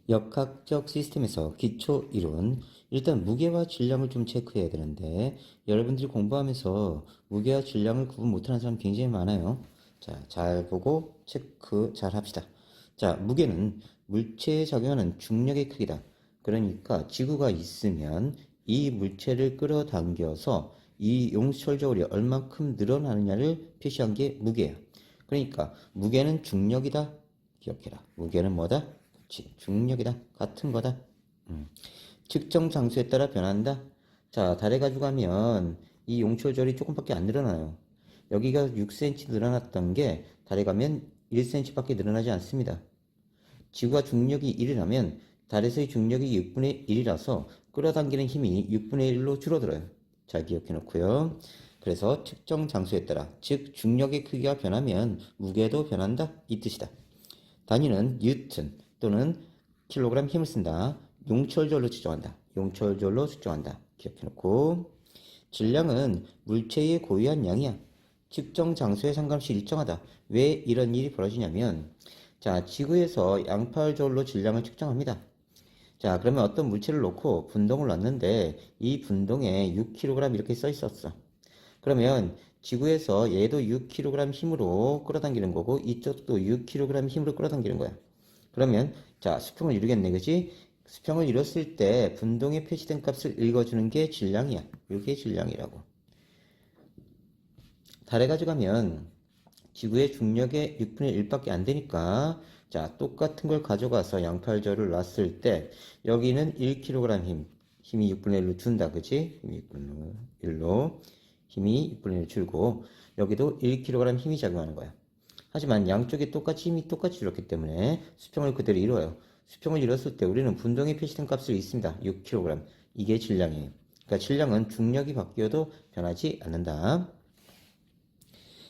역학적 시스템에서 기초 이론, 일단 무게와 질량을 좀 체크해야 되는데 여러분들이 공부하면서 무게와 질량을 구분 못하는 사람 굉장히 많아요. 자, 잘 보고 체크 잘 합시다. 자, 무게는 물체에 작용하는 중력의 크기다. 그러니까 지구가 있으면 이 물체를 끌어당겨서 이 용철저울이 얼만큼 늘어나느냐를 표시한 게 무게야. 그러니까 무게는 중력이다. 기억해라. 무게는 뭐다? 그치. 중력이다. 같은 거다. 측정 장소에 따라 변한다. 자, 달에 가지고 가면 이 용철절이 조금밖에 안 늘어나요. 여기가 6cm 늘어났던 게 달에 가면 1cm밖에 늘어나지 않습니다. 지구가 중력이 1이라면 달에서의 중력이 6분의 1이라서 끌어당기는 힘이 6분의 1로 줄어들어요. 잘 기억해 놓고요. 그래서 측정 장소에 따라, 즉 중력의 크기가 변하면 무게도 변한다 이 뜻이다. 단위는 뉴턴 또는 킬로그램 힘을 쓴다. 용철절로 측정한다. 용철절로 측정한다. 기억해놓고 질량은 물체의 고유한 양이야. 측정 장소에 상관없이 일정하다. 왜 이런 일이 벌어지냐면 자, 지구에서 양팔절로 질량을 측정합니다. 자, 그러면 어떤 물체를 놓고 분동을 놨는데 이 분동에 6kg 이렇게 써 있었어. 그러면 지구에서 얘도 6kg 힘으로 끌어당기는 거고 이쪽도 6kg 힘으로 끌어당기는 거야. 그러면 자, 수평을 이루겠네, 그지? 수평을 이뤘을 때 분동에 표시된 값을 읽어주는 게 질량이야. 이게 질량이라고. 달에 가져가면 지구의 중력의 6분의 1밖에 안 되니까 자, 똑같은 걸 가져가서 양팔절을 놨을 때 여기는 1kg 힘이 6분의 1로 준다, 그지? 힘이 6분의 1로 힘이 6분의 1 줄고 여기도 1kg 힘이 작용하는 거야. 하지만 양쪽에 똑같이 힘이 똑같이 줄었기 때문에 수평을 그대로 이루어요. 수평을 이뤘을 때 우리는 분동에 표시된 값을 있습니다. 6kg. 이게 질량이에요. 그러니까 질량은 중력이 바뀌어도 변하지 않는다.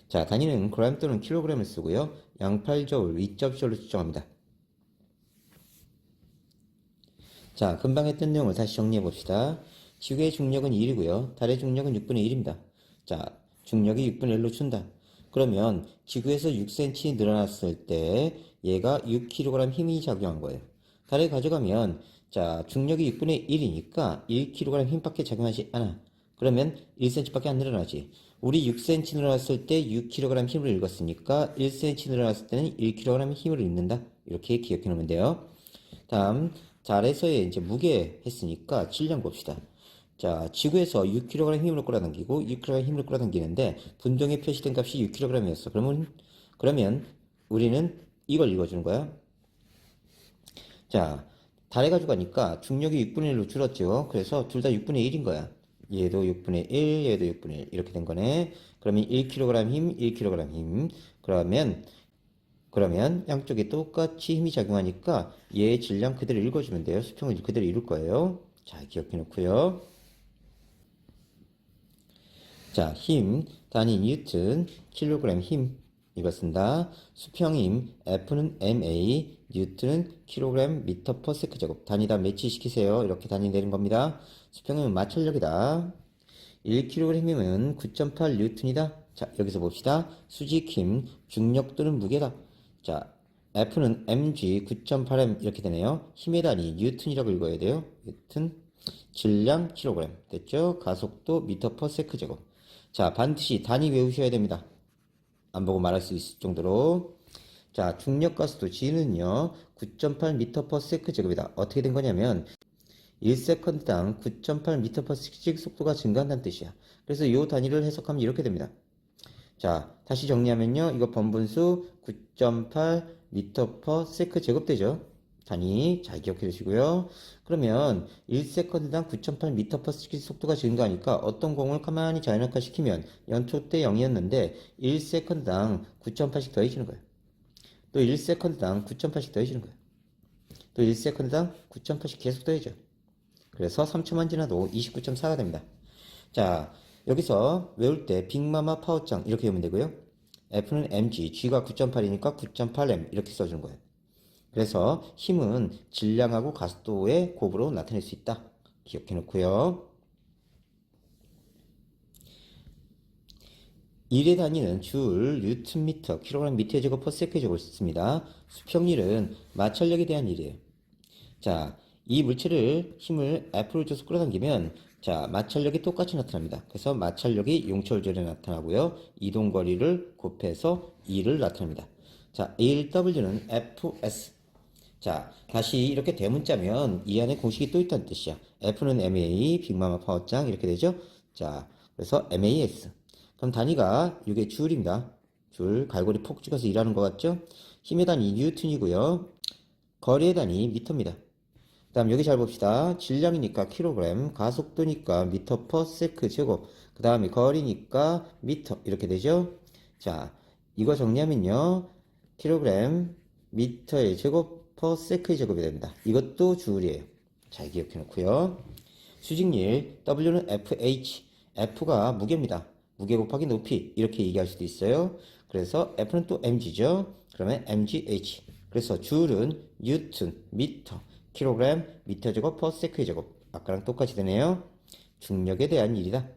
자, 단위는 그램 또는 킬로그램을 쓰고요. 양팔저울, 위접시로 측정합니다. 자, 금방 했던 내용을 다시 정리해 봅시다. 지구의 중력은 1이고요. 달의 중력은 6분의 1입니다. 자, 중력이 6분의 1로 준다. 그러면 지구에서 6cm 늘어났을 때 얘가 6kg 힘이 작용한 거예요. 달에 가져가면 자, 중력이 6분의 1이니까 1kg 힘밖에 작용하지 않아. 그러면 1cm밖에 안 늘어나지. 우리 6cm 늘어났을 때 6kg 힘을 읽었으니까 1cm 늘어났을 때는 1kg 힘을 읽는다. 이렇게 기억해 놓으면 돼요. 다음 달에서의 이제 무게 했으니까 질량 봅시다. 자, 지구에서 6kg 힘으로 끌어당기고 6kg 힘으로 끌어당기는데 분동에 표시된 값이 6kg이었어. 그러면 우리는 이걸 읽어주는 거야. 자, 달에 가지고 가니까 중력이 6분의 1로 줄었죠. 그래서 둘 다 6분의 1인 거야. 얘도 6분의 1, 얘도 6분의 1 이렇게 된 거네. 그러면 1kg 힘, 1kg 힘. 그러면 양쪽에 똑같이 힘이 작용하니까 얘의 질량 그대로 읽어주면 돼요. 수평을 그대로 이룰 거예요. 자, 기억해 놓고요. 자, 힘, 단위 뉴턴, 킬로그램 힘. 이거 쓴다. 수평힘, F는 MA, 뉴턴은 킬로그램 미터 퍼 세크 제곱. 단위다 매치시키세요. 이렇게 단위 내는 겁니다. 수평은 마찰력이다. 1kg이면 9.8 뉴턴이다. 자, 여기서 봅시다. 수직힘, 중력 또는 무게다. 자, F는 mg 9.8m 이렇게 되네요. 힘의 단위 뉴턴이라고 읽어야 돼요. 뉴턴. 질량 킬로그램. 됐죠? 가속도 미터 퍼 세크 제곱. 자, 반드시 단위 외우셔야 됩니다. 안 보고 말할 수 있을 정도로. 자, 중력 가속도 G는요, 9.8m per sec 제곱이다. 어떻게 된 거냐면, 1세컨드당 9.8m per sec 속도가 증가한다는 뜻이야. 그래서 이 단위를 해석하면 이렇게 됩니다. 자, 다시 정리하면요, 이거 번분수 9.8m per sec 제곱되죠. 단위 잘 기억해 두시고요. 그러면 1세컨드당 9.8m per sec 속도가 증가하니까 어떤 공을 가만히 자연학화 시키면 연초 때 0이었는데 1세컨드당 9.8씩 더해지는 거예요. 또 1세컨드당 9.8씩 더해지는 거예요. 또 1세컨드당 9.8씩 계속 더해져. 그래서 3초만 지나도 29.4가 됩니다. 자, 여기서 외울 때 빅마마 파워짱 이렇게 외우면 되고요. F는 mg, g가 9.8이니까 9.8m 이렇게 써주는 거예요. 그래서 힘은 질량하고 가속도의 곱으로 나타낼 수 있다. 기억해 놓고요. 1의 단위는 줄, 뉴턴미터, 킬로그램 미터 제곱 퍼 세크 제곱을 씁니다. 수평일은 마찰력에 대한 일이에요. 자, 이 물체를 힘을 F를 줘서 끌어당기면 자, 마찰력이 똑같이 나타납니다. 그래서 마찰력이 용철절에 나타나고요. 이동거리를 곱해서 E를 나타냅니다. 자, 1W는 Fs. 자, 다시 이렇게 대문자면 이 안에 공식이 또 있다는 뜻이야. F는 MA, 빅마마 파워장 이렇게 되죠. 자, 그래서 MAS. 그럼 단위가 이게 줄입니다. 줄, 갈고리 폭 찍어서 일하는 것 같죠? 힘의 단위 뉴턴이고요. 거리의 단위 미터입니다. 다음 여기 잘 봅시다. 질량이니까 킬로그램, 가속도니까 미터 퍼 세크 제곱, 그 다음에 거리니까 미터 이렇게 되죠. 자, 이거 정리하면요. 킬로그램, 미터의 제곱 퍼 세크의 제곱이 됩니다. 이것도 줄이에요. 잘 기억해 놓고요. 수직률 W는 FH, F가 무게입니다. 무게 곱하기 높이 이렇게 얘기할 수도 있어요. 그래서 F는 또 mg죠. 그러면 mgh. 그래서 줄은 뉴턴, 미터, 킬로그램, 미터 제곱 퍼 세크의 제곱. 아까랑 똑같이 되네요. 중력에 대한 일이다.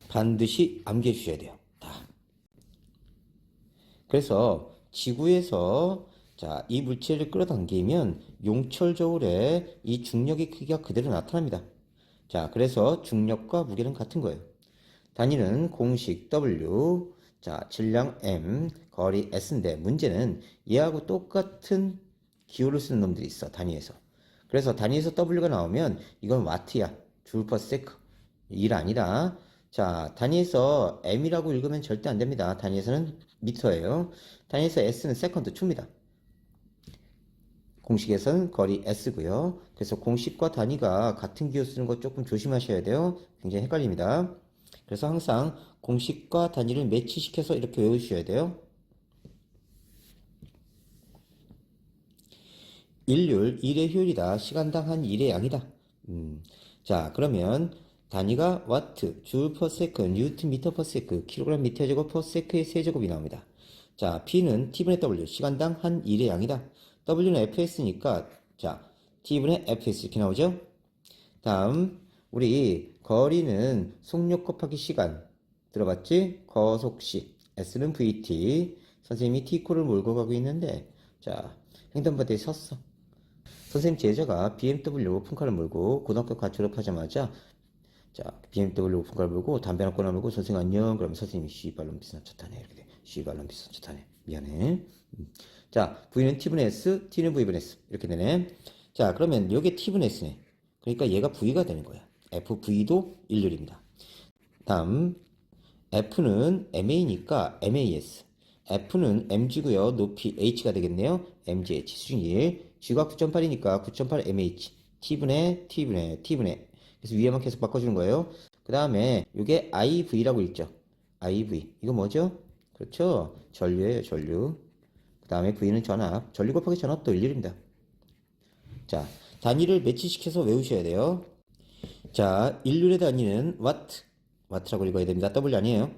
반드시 암기해 주셔야 돼요. 다. 그래서 지구에서 자, 이 물체를 끌어당기면 용철저울에 이 중력의 크기가 그대로 나타납니다. 자, 그래서 중력과 무게는 같은 거예요. 단위는 공식 W, 자, 질량 M, 거리 S인데 문제는 얘하고 똑같은 기호를 쓰는 놈들이 있어, 단위에서. 그래서 단위에서 W가 나오면 이건 와트야. 줄 퍼 세크. 일 아니다. 자, 단위에서 M이라고 읽으면 절대 안 됩니다. 단위에서는 미터예요. 단위에서 S는 세컨드, 초입니다. 공식에서는 거리 S고요. 그래서 공식과 단위가 같은 기호 쓰는 거 조금 조심하셔야 돼요. 굉장히 헷갈립니다. 그래서 항상 공식과 단위를 매치시켜서 이렇게 외우셔야 돼요. 일률, 일의 효율이다. 시간당 한 일의 양이다. 자, 그러면 단위가 와트, 줄 퍼 세크, 뉴턴 미터 퍼 세크, 킬로그램 미터 제곱 퍼 세크의 세제곱이 나옵니다. 자, P는 T분의 W, 시간당 한 일의 양이다. W는 FS니까, 자, T분의 FS 이렇게 나오죠? 다음, 우리 거리는 속력 곱하기 시간. 들어봤지? 거속시. S는 VT. 선생님이 T코를 몰고 가고 있는데, 자, 횡단바닥에 섰어. 선생님 제자가 BMW 오픈카를 몰고 고등학교가 졸업하자마자 자 BMW 오픈카를 몰고 담배 하나 꺼내 몰고 선생님 안녕 그러면 선생님이 씨발놈 비싼 차 타네 이렇게 돼. 씨발놈 비싼 차 타네 미안해. 자 V는 T분의 S T는 V분의 S 이렇게 되네. 자 그러면 요게 T분의 S네. 그러니까 얘가 V가 되는 거야. FV도 일률입니다. 다음 F는 MA니까 MAS F는 mg고요. 높이 h가 되겠네요. mgh 수직률 g가 9.8이니까 9.8 mh t분의 그래서 위에만 계속 바꿔주는 거예요. 그 다음에 이게 IV라고 읽죠. IV 이거 뭐죠? 그렇죠. 전류예요. 전류. 그 다음에 V는 전압. 전류 곱하기 전압도 일률입니다. 자 단위를 매치시켜서 외우셔야 돼요. 자 일률의 단위는 와트 와트라고 읽어야 됩니다. W 아니에요.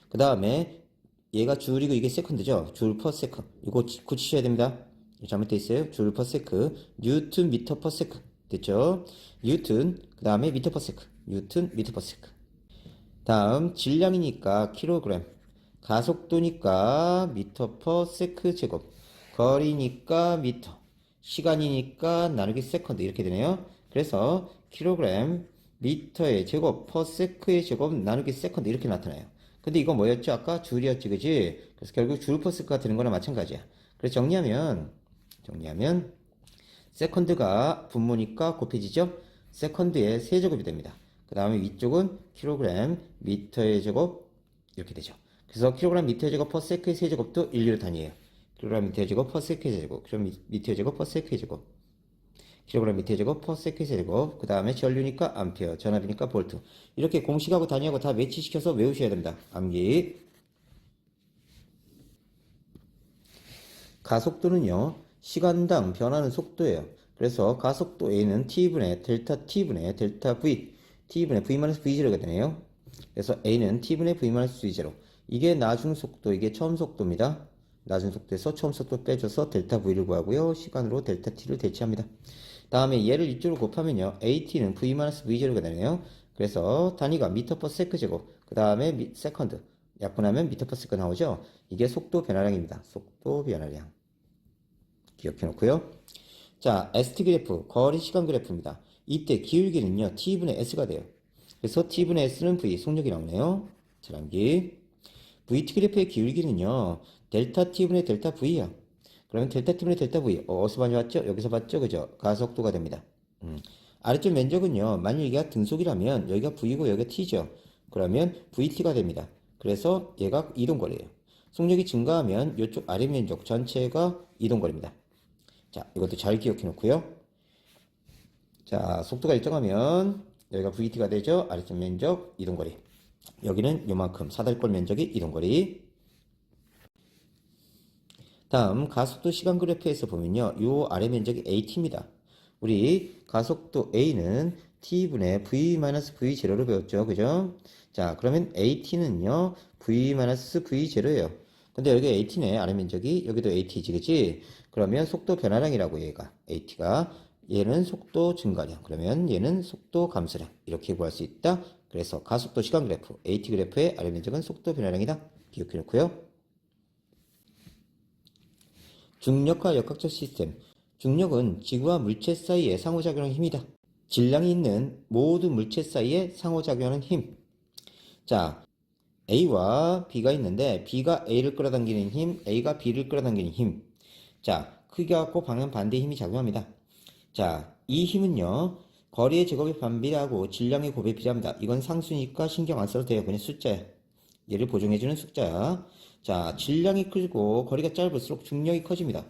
그 다음에 얘가 줄이고 이게 세컨드죠. 줄 퍼 세컨. 이거 고치셔야 됩니다. 잘못되어 있어요. 줄 퍼 세컨. 뉴턴 미터 퍼 세컨. 됐죠? 뉴턴. 그 다음에 미터 퍼 세컨. 뉴턴 미터 퍼 세컨. 다음 질량이니까 킬로그램. 가속도니까 미터 퍼 세컨 제곱. 거리니까 미터. 시간이니까 나누기 세컨드. 이렇게 되네요. 그래서 킬로그램 미터의 제곱 퍼 세컨의 제곱 나누기 세컨드. 이렇게 나타나요. 근데 이거 뭐였죠? 아까 줄이었지, 그지? 그래서 결국 줄 퍼 세크가 되는 거나 마찬가지야. 그래서 정리하면, 세컨드가 분모니까 곱해지죠? 세컨드의 세제곱이 됩니다. 그 다음에 위쪽은 킬로그램 미터의 제곱, 이렇게 되죠. 그래서 킬로그램 미터의 제곱 퍼 세크의 세제곱도 일률 단위예요. 킬로그램 미터의 제곱 퍼 세크의 제곱, 킬로그램 미터의 제곱 퍼 세크의 제곱. 킬로그램 미터 제곱 퍼 세컨드 제곱 그 다음에 전류니까 암페어 전압이니까 볼트 이렇게 공식하고 단위하고 다 매치시켜서 외우셔야 됩니다. 암기 가속도는요 시간당 변하는 속도예요. 그래서 가속도 A는 T분의 델타 T분의 델타 V T분의 V-V0가 되네요. 그래서 A는 T분의 V-V0 이게 나중 속도 이게 처음 속도입니다. 나중 속도에서 처음 속도 빼줘서 델타 V를 구하고요. 시간으로 델타 T를 대체합니다. 다음에 얘를 이쪽으로 곱하면요. AT는 V-V0가 되네요. 그래서 단위가 미터 퍼 세크 제곱, 그 다음에 세컨드. 약분하면 미터 퍼 세크 나오죠. 이게 속도 변화량입니다. 속도 변화량. 기억해 놓고요. 자, ST 그래프, 거리 시간 그래프입니다. 이때 기울기는요, T분의 S가 돼요. 그래서 T분의 S는 V, 속력이 나오네요. 자랑기. VT 그래프의 기울기는요, 델타 T분의 델타 V야. 그러면 델타 T분의 델타 V, 어디서 많이 봤죠? 여기서 봤죠? 그죠? 가속도가 됩니다. 아래쪽 면적은요, 만일 여기가 등속이라면 여기가 V고 여기가 T죠. 그러면 VT가 됩니다. 그래서 얘가 이동거리예요. 속력이 증가하면 이쪽 아래 면적 전체가 이동거리입니다. 자, 이것도 잘 기억해 놓고요. 자, 속도가 일정하면 여기가 VT가 되죠. 아래쪽 면적 이동거리. 여기는 요만큼 사다리꼴 면적이 이동거리. 다음 가속도 시간 그래프에서 보면요. 요 아래 면적이 AT입니다. 우리 가속도 A는 T분의 V-V0로 배웠죠. 그죠? 자, 그러면 AT는요. V-V0예요. 근데 여기 AT네. 아래 면적이. 여기도 AT지. 그치? 그러면 속도 변화량이라고 얘가. AT가. 얘는 속도 증가량. 그러면 얘는 속도 감소량. 이렇게 구할 수 있다. 그래서 가속도 시간 그래프. AT 그래프의 아래 면적은 속도 변화량이다. 기억해 놓고요. 중력과 역학적 시스템. 중력은 지구와 물체 사이의 상호작용하는 힘이다. 질량이 있는 모든 물체 사이에 상호작용하는 힘. 자, A와 B가 있는데 B가 A를 끌어당기는 힘, A가 B를 끌어당기는 힘. 자, 크기가 같고 방향 반대의 힘이 작용합니다. 자, 이 힘은요. 거리의 제곱에 반비례하고 질량의 곱에 비례합니다. 이건 상수니까 신경 안 써도 돼요. 그냥 숫자야. 얘를 보정해주는 숫자야. 자, 질량이 크고 거리가 짧을수록 중력이 커집니다.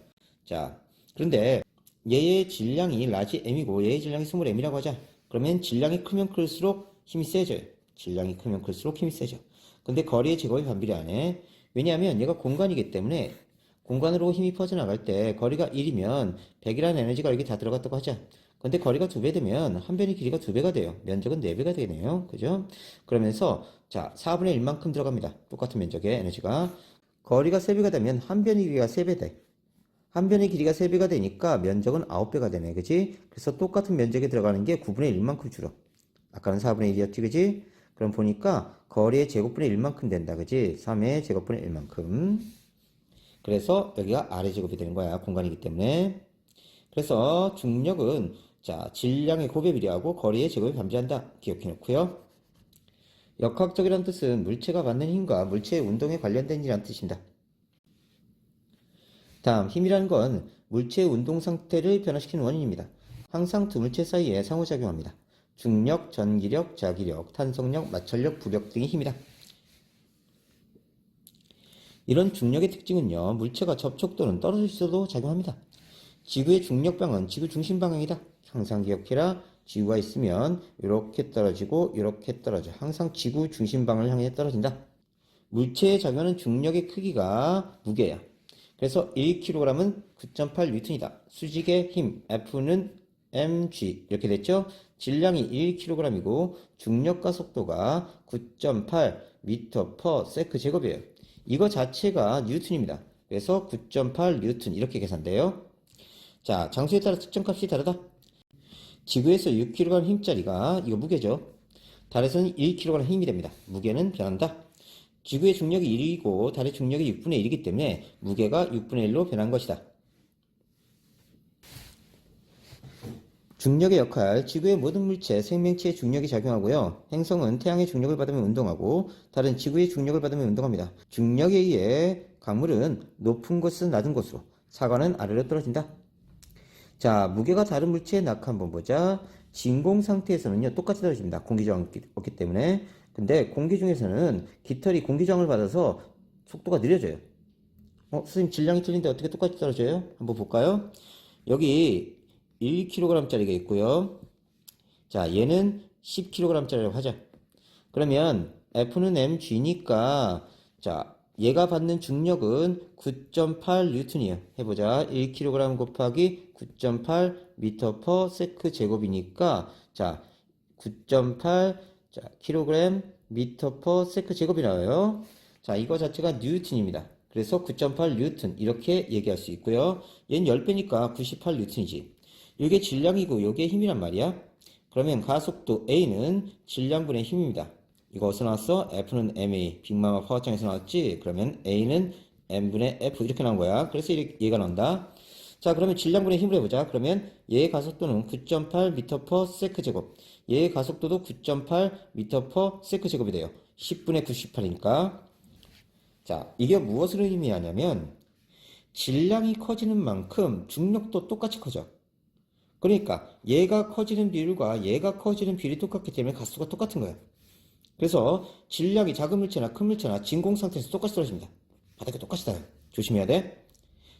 자, 그런데 얘의 질량이 라지 m이고 얘의 질량이 스몰 m이라고 하자. 그러면 질량이 크면 클수록 힘이 세져요. 질량이 크면 클수록 힘이 세져. 근데 거리의 제곱이 반비례하네. 왜냐하면 얘가 공간이기 때문에 공간으로 힘이 퍼져나갈 때 거리가 1이면 100이라는 에너지가 여기 다 들어갔다고 하자. 근데 거리가 2배 되면 한 변의 길이가 2배가 돼요. 면적은 4배가 되네요. 그죠? 그러면서 자, 4분의 1만큼 들어갑니다. 똑같은 면적의 에너지가. 거리가 3배가 되면 한 변의 길이가 3배 돼. 한 변의 길이가 3배가 되니까 면적은 9배가 되네. 그지? 그래서 똑같은 면적에 들어가는 게 9분의 1만큼 줄어. 아까는 4분의 1이었지. 그지? 그럼 보니까 거리의 제곱분의 1만큼 된다. 그지? 3의 제곱분의 1만큼. 그래서 여기가 아래 제곱이 되는 거야. 공간이기 때문에. 그래서 중력은 자, 질량의 곱에 비례하고 거리의 제곱에 반비례한다. 기억해 놓고요. 역학적이라는 뜻은 물체가 받는 힘과 물체의 운동에 관련된 일이라는 뜻입니다. 다음, 힘이라는 건 물체의 운동 상태를 변화시키는 원인입니다. 항상 두 물체 사이에 상호작용합니다. 중력, 전기력, 자기력, 탄성력, 마찰력, 부력 등이 힘이다. 이런 중력의 특징은요, 물체가 접촉 또는 떨어져 있어도 작용합니다. 지구의 중력방은 지구 중심 방향이다. 항상 기억해라. 지구가 있으면 이렇게 떨어지고 이렇게 떨어져. 항상 지구 중심 방향을 향해 떨어진다. 물체에 작용하는 중력의 크기가 무게야. 그래서 1kg은 9.8N이다. 수직의 힘 F는 mg 이렇게 됐죠? 질량이 1kg이고 중력과 속도가 9.8m/s 제곱이에요. 이거 자체가 뉴턴입니다. 그래서 9.8N 이렇게 계산돼요. 자, 장소에 따라 측정값이 다르다. 지구에서 6kg 힘짜리가 이거 무게죠. 달에서는 1kg 힘이 됩니다. 무게는 변한다. 지구의 중력이 1이고 달의 중력이 6분의 1이기 때문에 무게가 6분의 1로 변한 것이다. 중력의 역할, 지구의 모든 물체, 생명체의 중력이 작용하고요. 행성은 태양의 중력을 받으면 운동하고 달은 지구의 중력을 받으면 운동합니다. 중력에 의해 강물은 높은 곳은 낮은 곳으로, 사과는 아래로 떨어진다. 자, 무게가 다른 물체의 낙하 한번 보자. 진공 상태에서는요, 똑같이 떨어집니다. 공기저항이 없기 때문에. 근데 공기 중에서는 깃털이 공기저항을 받아서 속도가 느려져요. 선생님 질량이 틀린데 어떻게 똑같이 떨어져요? 한번 볼까요? 여기 1kg짜리가 있고요. 자, 얘는 10kg짜리라고 하자. 그러면 F는 mg니까 자, 얘가 받는 중력은 9.8N이에요. 해보자. 1kg 곱하기 9.8m/s 제곱이니까 자, 9.8 자, kg/s 제곱이 나와요. 자, 이거 자체가 뉴턴입니다. 그래서 9.8N 이렇게 얘기할 수 있고요. 얘는 10배니까 98N이지. 이게 질량이고 이게 힘이란 말이야. 그러면 가속도 A는 질량분의 힘입니다. 이거 어디서 나왔어? F는 ma, 빅마마 파워장에서 나왔지? 그러면 A는 m분의 F 이렇게 나온 거야. 그래서 얘가 나온다. 자, 그러면 질량분의 힘을 해보자. 그러면 얘의 가속도는 9.8m/s 제곱. 얘의 가속도도 9.8m/s 제곱이 돼요. 10분의 98이니까. 자, 이게 무엇을 의미하냐면 질량이 커지는 만큼 중력도 똑같이 커져. 그러니까 얘가 커지는 비율과 얘가 커지는 비율이 똑같기 때문에 가속도가 똑같은 거야. 그래서 질량이 작은 물체나 큰 물체나 진공 상태에서 똑같이 떨어집니다. 바닥에 똑같이 닿아요. 조심해야 돼.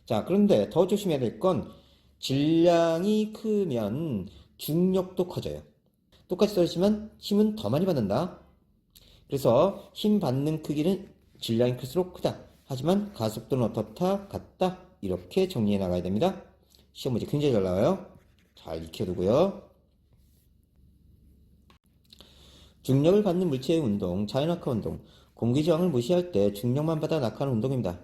자, 그런데 더 조심해야 될 건 질량이 크면 중력도 커져요. 똑같이 떨어지면 힘은 더 많이 받는다. 그래서 힘 받는 크기는 질량이 클수록 크다. 하지만 가속도는 어떻다? 같다. 이렇게 정리해 나가야 됩니다. 시험 문제 굉장히 잘 나와요. 잘 익혀두고요. 중력을 받는 물체의 운동, 자연낙하 운동. 공기 저항을 무시할 때 중력만 받아 낙하하는 운동입니다.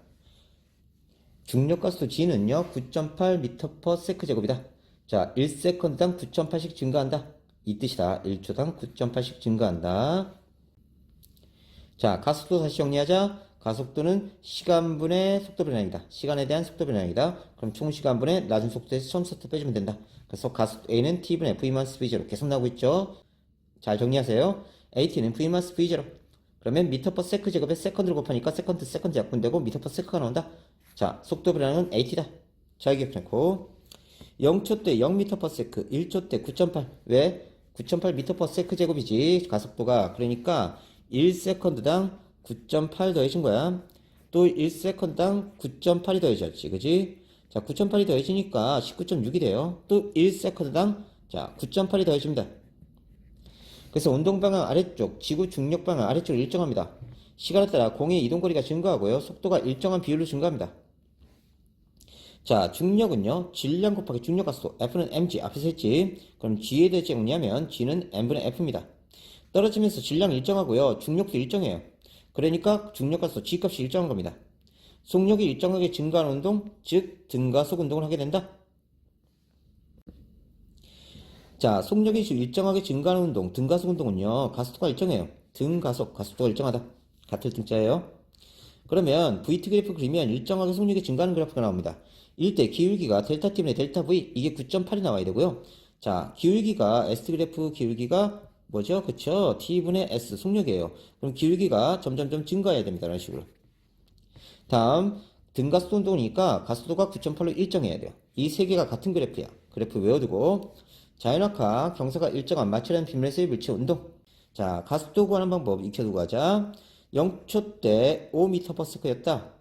중력 가속도 G는요 9.8m/s 제곱이다. 자, 1세컨드당 9.8씩 증가한다. 이 뜻이다. 1초당 9.8씩 증가한다. 자, 가속도 다시 정리하자. 가속도는 시간분의 속도 변화이다. 시간에 대한 속도 변화이다. 그럼 총 시간분의 낮은 속도에서 처음부터 빼주면 된다. 그래서 가속도 A는 T분의 V-V0 계속 나오고 있죠. 잘 정리하세요. AT는 V-V0. 그러면 미터/세컨드 제곱에 세컨드를 곱하니까 세컨드 약분되고 미터/세컨드가 나온다. 자, 속도 변화는 AT다. 잘 기억해놓고 0초 때 0m/s, 1초 때 9.8. 왜? 9.8m/s 제곱이지 가속도가. 그러니까 1세컨드당 9.8 더해진 거야. 또 1세컨드당 9.8이 더해졌지. 그지? 자, 9.8이 더해지니까 19.6이 돼요. 또 1세컨드당 자 9.8이 더해집니다. 그래서 운동 방향 아래쪽, 지구 중력 방향 아래쪽으로 일정합니다. 시간에 따라 공의 이동거리가 증가하고요. 속도가 일정한 비율로 증가합니다. 자, 중력은요. 질량 곱하기 중력 가속도. F는 mg. 앞에서 했지. 그럼 g에 대해 정리하면 g는 m분의 f입니다. 떨어지면서 질량이 일정하고요. 중력도 일정해요. 그러니까 중력 가속도 g값이 일정한 겁니다. 속력이 일정하게 증가하는 운동, 즉 등가속 운동을 하게 된다. 자, 속력이 일정하게 증가하는 운동, 등가속 운동은요. 가속도가 일정해요. 등가속, 가속도가 일정하다. 같을 등자예요. 그러면 VT 그래프 그리면 일정하게 속력이 증가하는 그래프가 나옵니다. 이때 기울기가 델타 T분의 델타 V, 이게 9.8이 나와야 되고요. 자, 기울기가 S 그래프 기울기가 뭐죠? 그쵸? T분의 S 속력이에요. 그럼 기울기가 점점점 증가해야 됩니다. 이런 식으로. 다음 등가속도 운동이니까 가속도가 9.8로 일정해야 돼요. 이 세 개가 같은 그래프야. 그래프 외워두고 자연낙하 경사가 일정한 마찰한 빗물에서의 물체 운동. 자, 가속도 구하는 방법 익혀두고 하자. 0초 때 5m/s였다.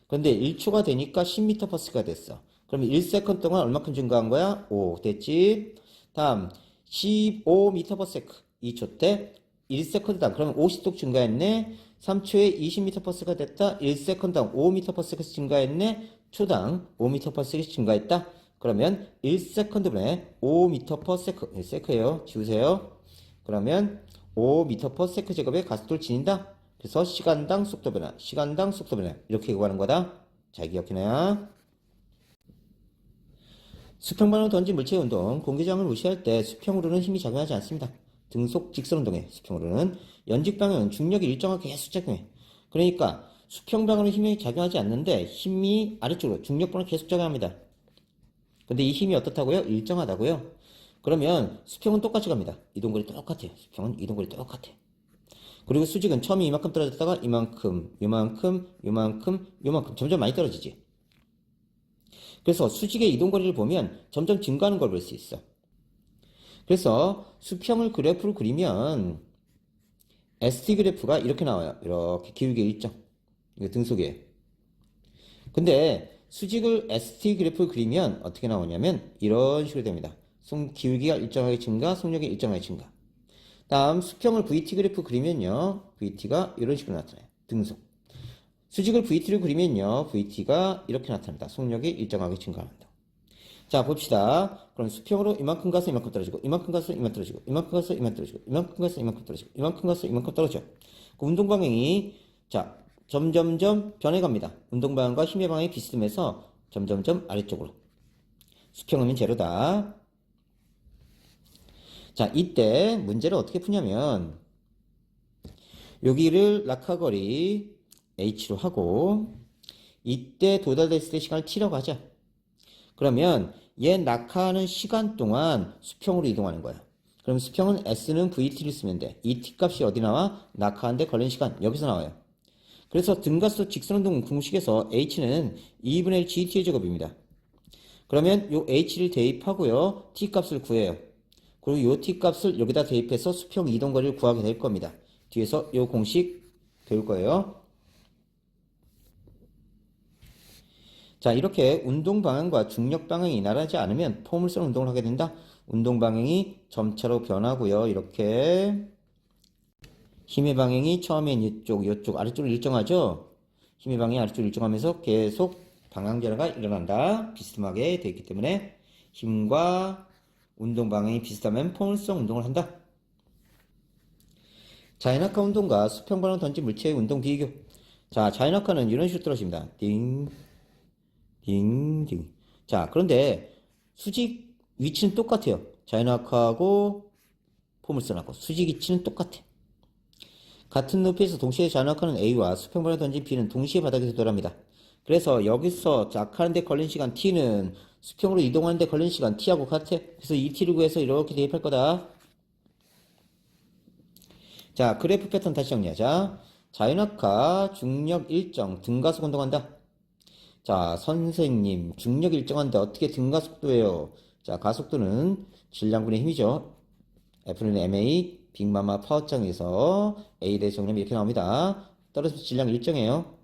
그런데 1초가 되니까 10m/s가 됐어. 그러면 1세컨드 동안 얼마큼 증가한 거야? 5 됐지? 다음 15m/s 2초 때 1세컨드당 그러면 50속 증가했네. 3초에 20m/s가 됐다. 1세컨드당 5m/s가 증가했네. 초당 5m/s가 증가했다. 그러면 1세컨드분의 5m/s 세크예요. 지우세요. 그러면 5m/s 제곱의 가속도를 지닌다. 그래서 시간당 속도 변화, 시간당 속도 변화 이렇게 구하는 거다. 잘 기억해놔. 수평방향으로 던진 물체의 운동, 공기저항을 무시할 때 수평으로는 힘이 작용하지 않습니다. 등속 직선 운동에 수평으로는 연직 방향은 중력이 일정하게 계속 작용해. 그러니까 수평 방향으로 힘이 작용하지 않는데 힘이 아래쪽으로 중력 방향으로 계속 작용합니다. 근데 이 힘이 어떻다고요? 일정하다고요? 그러면 수평은 똑같이 갑니다. 이동거리 똑같아요. 수평은 이동거리 똑같아. 그리고 수직은 처음에 이만큼 떨어졌다가 이만큼, 요만큼, 요만큼, 요만큼 점점 많이 떨어지지. 그래서 수직의 이동거리를 보면 점점 증가하는 걸 볼 수 있어. 그래서 수평을 그래프로 그리면 ST 그래프가 이렇게 나와요. 이렇게 기울기 일정. 이거 등속이에요. 근데 수직을 ST 그래프를 그리면 어떻게 나오냐면 이런 식으로 됩니다. 기울기가 일정하게 증가, 속력이 일정하게 증가. 다음 수평을 VT 그래프 그리면요. VT가 이런 식으로 나타나요. 등속. 수직을 VT를 그리면요. VT가 이렇게 나타납니다. 속력이 일정하게 증가한다. 자, 봅시다. 그럼 수평으로 이만큼 가서 이만큼 떨어지고, 이만큼 가서 이만큼 떨어지고, 이만큼 가서 이만큼 떨어지고, 이만큼 가서 이만큼 떨어지고, 이만큼 가서 이만큼 떨어져. 그 운동 방향이 자, 점점점 변해갑니다. 운동 방향과 힘의 방향이 비슷하면서 점점점 아래쪽으로. 수평하면 제로다. 자, 이때 문제를 어떻게 푸냐면 여기를 낙하거리 H로 하고 이때 도달됐을 때 시간을 T라고 하자. 그러면 얘 낙하하는 시간 동안 수평으로 이동하는 거야. 그럼 수평은 S는 VT를 쓰면 돼. 이 T 값이 어디 나와? 낙하하는데 걸린 시간. 여기서 나와요. 그래서 등가속 직선운동 공식에서 H는 2분의 1 GT의 제곱입니다. 그러면 요 H를 대입하고요. T 값을 구해요. 그리고 요 T 값을 여기다 대입해서 수평 이동거리를 구하게 될 겁니다. 뒤에서 요 공식 배울 거예요. 자, 이렇게 운동 방향과 중력 방향이 나란하지 않으면 포물선 운동을 하게 된다. 운동 방향이 점차로 변하고요. 이렇게 힘의 방향이 처음엔 이쪽 아래쪽으로 일정하죠. 힘의 방향이 아래쪽으로 일정하면서 계속 방향 변화가 일어난다. 비스듬하게 되어 있기 때문에 힘과 운동 방향이 비슷하면 포물선 운동을 한다. 자연낙하 운동과 수평 방향 던진 물체의 운동 비교. 자, 자연낙하는 이런 식으로 떨어집니다. 띵, 띵, 띵. 자, 그런데 수직 위치는 똑같아요. 자연낙하하고 포물선하고 수직 위치는 똑같아. 같은 높이에서 동시에 자연낙하는 A와 수평 방향 던진 B는 동시에 바닥에서 돌아갑니다. 그래서 여기서 낙하하는데 걸린 시간 T는 수평으로 이동하는데 걸린 시간 T하고 같아. 그래서 이 T를 구해서 이렇게 대입할 거다. 자, 그래프 패턴 다시 정리하자. 자연낙하, 중력 일정, 등가속 운동한다. 자, 선생님, 중력 일정한데 어떻게 등가속도예요? 자, 가속도는 질량분의 힘이죠. F는 ma, 빅마마 파워장에서 A 대해서 정리하면 이렇게 나옵니다. 떨어져서 질량 일정해요.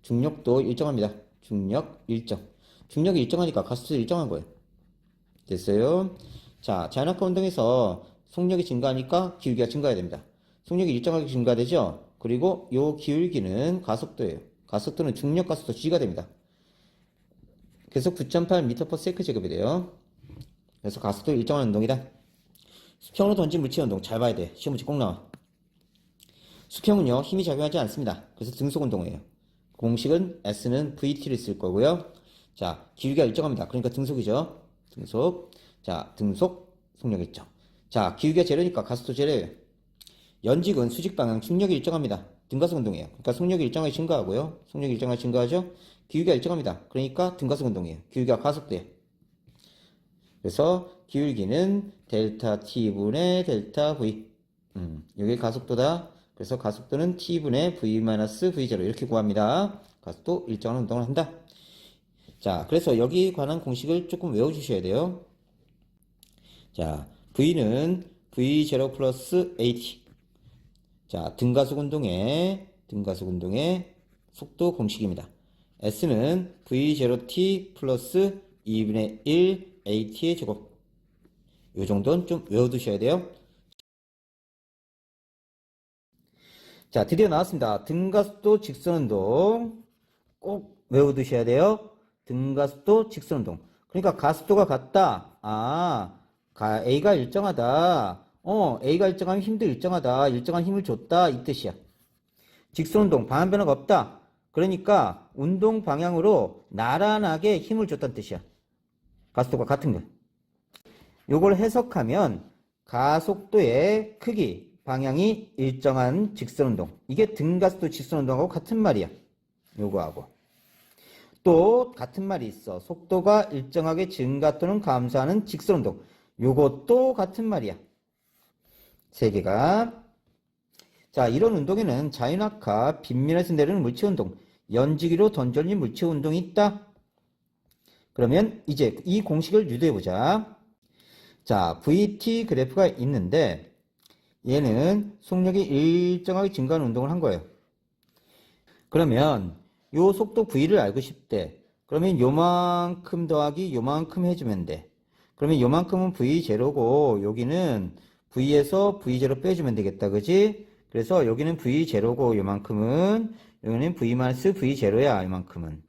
중력도 일정합니다. 중력 일정. 중력이 일정하니까 가속도 일정한 거예요. 됐어요? 자, 자연낙하 운동에서 속력이 증가하니까 기울기가 증가해야 됩니다. 속력이 일정하게 증가되죠? 그리고 요 기울기는 가속도예요. 가속도는 중력 가속도 G가 됩니다. 그래서 9.8m/s 제곱이 돼요. 그래서 가속도 일정한 운동이다. 수평으로 던진 물체 운동 잘 봐야 돼. 시험 문제 꼭 나와. 수평은요, 힘이 작용하지 않습니다. 그래서 등속 운동이에요. 공식은 S는 VT를 쓸 거고요. 자, 기울기가 일정합니다. 그러니까 등속이죠. 등속. 자, 등속, 속력 일정. 자, 기울기가 제로니까 가속도 제로예요. 연직은 수직 방향 충력이 일정합니다. 등가속 운동이에요. 그러니까 속력이 일정하게 증가하고요. 속력이 일정하게 증가하죠. 기울기가 일정합니다. 그러니까 등가속 운동이에요. 기울기가 가속돼요. 그래서 기울기는 델타 T분의 델타 V. 여기 가속도다. 그래서 가속도는 T분의 V-V0 이렇게 구합니다. 가속도 일정한 운동을 한다. 자, 그래서 여기 관한 공식을 조금 외워주셔야 돼요. 자, V는 V0 플러스 AT. 자, 등가속 운동의 속도 공식입니다. S는 V0T 플러스 2분의 1 AT의 제곱. 요 정도는 좀 외워두셔야 돼요. 자, 드디어 나왔습니다. 등가속도 직선운동 꼭 외워두셔야 돼요. 등가속도 직선운동. 그러니까 가속도가 같다. A가 일정하다. A가 일정하면 힘도 일정하다. 일정한 힘을 줬다. 이 뜻이야. 직선운동, 방향 변화가 없다. 그러니까 운동 방향으로 나란하게 힘을 줬다는 뜻이야. 가속도가 같은 거. 요걸 해석하면 가속도의 크기, 방향이 일정한 직선운동. 이게 등가속도 직선운동하고 같은 말이야. 요거하고. 또 같은 말이 있어. 속도가 일정하게 증가 또는 감소하는 직선운동. 요것도 같은 말이야. 세 개가. 자, 이런 운동에는 자연낙하, 빗면에서 내리는 물체운동, 연지기로 던져진 물체운동이 있다. 그러면 이제 이 공식을 유도해보자. 자, VT 그래프가 있는데 얘는 속력이 일정하게 증가하는 운동을 한 거예요. 그러면 요 속도 V를 알고 싶대. 그러면 요만큼 더하기 요만큼 해주면 돼. 그러면 요만큼은 V0고 여기는 V에서 V0 빼주면 되겠다. 그지? 그래서 여기는 V0고 요만큼은 여기는 V-V0야. 요만큼은.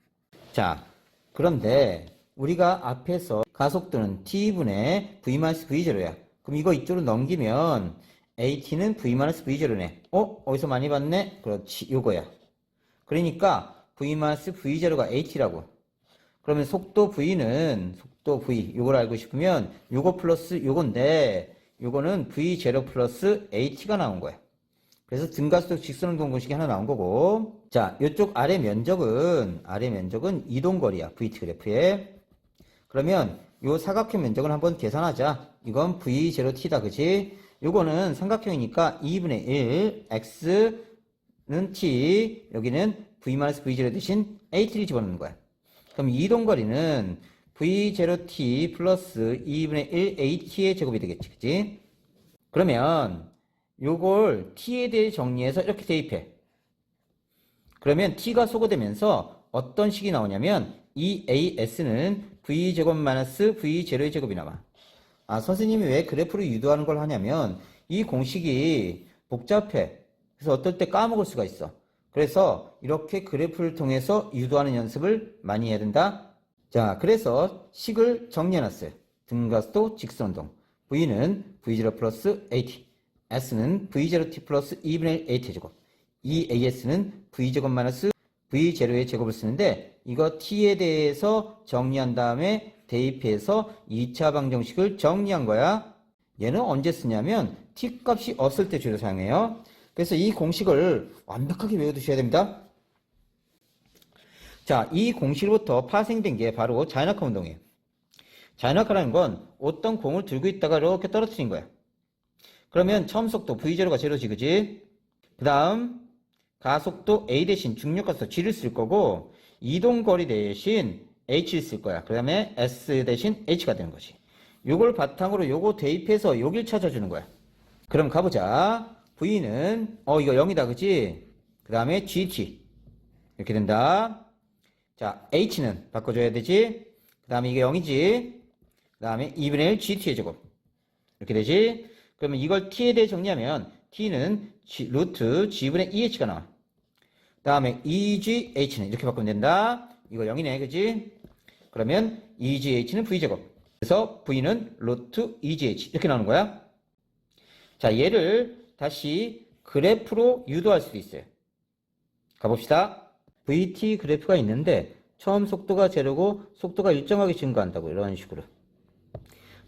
자, 그런데 우리가 앞에서 가속도는 T분의 V-V0야. 그럼 이거 이쪽으로 넘기면 AT는 V-V0네. 어디서 많이 봤네? 그렇지, 요거야. 그러니까 V-V0가 AT라고. 그러면 속도 V는, 속도 V, 요걸 알고 싶으면 요거 플러스 요건데, 요거는 V0 플러스 AT가 나온 거야. 그래서 등가속도 직선운동 공식이 하나 나온 거고. 자, 요쪽 아래 면적은 이동거리야. VT 그래프에. 그러면 요 사각형 면적을 한번 계산하자. 이건 V0t다, 그치? 요거는 삼각형이니까 2분의 1, x는 t, 여기는 v-v0 대신 at를 집어넣는 거야. 그럼 이동거리는 v0t 플러스 2분의 1 at의 제곱이 되겠지, 그치? 그러면 요걸 t에 대해 정리해서 이렇게 대입해. 그러면 t가 소거되면서 어떤 식이 나오냐면 이 as는 v제곱 마이너스 v0의 제곱이 나와. 아, 선생님이 왜 그래프를 유도하는 걸 하냐면 이 공식이 복잡해. 그래서 어떨 때 까먹을 수가 있어. 그래서 이렇게 그래프를 통해서 유도하는 연습을 많이 해야 된다. 자, 그래서 식을 정리해놨어요. 등가속도, 직선운동. v는 v0 플러스 at, s는 v0t 플러스 2분의 1 at 제곱, 이 as는 v제곱 마이너스 v0의 제곱을 쓰는데 이거 t에 대해서 정리한 다음에 대입해서 2차 방정식을 정리한 거야. 얘는 언제 쓰냐면 t 값이 없을 때 주로 사용해요. 그래서 이 공식을 완벽하게 외워두셔야 됩니다. 자, 이 공식으로부터 파생된 게 바로 자연학화 운동이에요. 자연학화라는 건 어떤 공을 들고 있다가 이렇게 떨어뜨린 거야. 그러면 처음 속도 v0가 제로지, 그지? 그 다음 가속도 a 대신 중력가속도 g를 쓸 거고 이동거리 대신 h를 쓸 거야. 그 다음에 s 대신 h가 되는 거지. 요걸 바탕으로 요거 대입해서 여길 찾아주는 거야. 그럼 가보자. v는 이거 0이다, 그지? 그 다음에 gt 이렇게 된다. 자, h는 바꿔줘야 되지? 그 다음에 이게 0이지? 그 다음에 2분의 1 gt의 제곱 이렇게 되지? 그러면 이걸 t에 대해 정리하면 t는 루트 g분의 2h가 나와. 그 다음에 2gh는 이렇게 바꾸면 된다. 이거 0이네, 그지? 그러면 2gh는 v제곱. 그래서 v는 루트 2gh 이렇게 나오는 거야. 자, 얘를 다시 그래프로 유도할 수도 있어요. 가봅시다. vt 그래프가 있는데 처음 속도가 제로고 속도가 일정하게 증가한다고 이런 식으로.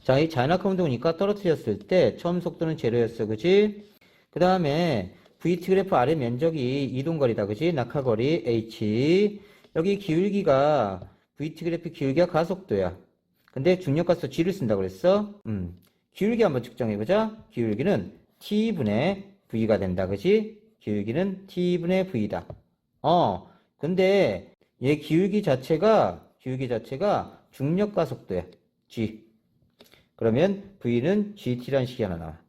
자, 이 자연학화 운동이니까 떨어뜨렸을 때 처음 속도는 제로였어, 그지? 그 다음에 vt 그래프 아래 면적이 이동거리다, 그지? 낙하거리 h. 여기 기울기가 vt 그래프 기울기가 가속도야. 근데 중력가속도 g를 쓴다고 그랬어. 기울기 한번 측정해보자. 기울기는 t분의 v가 된다, 그지? 기울기는 t분의 v다. 근데 얘 기울기 자체가 중력가속도야, g. 그러면 v는 gt라는 식이 하나 나와.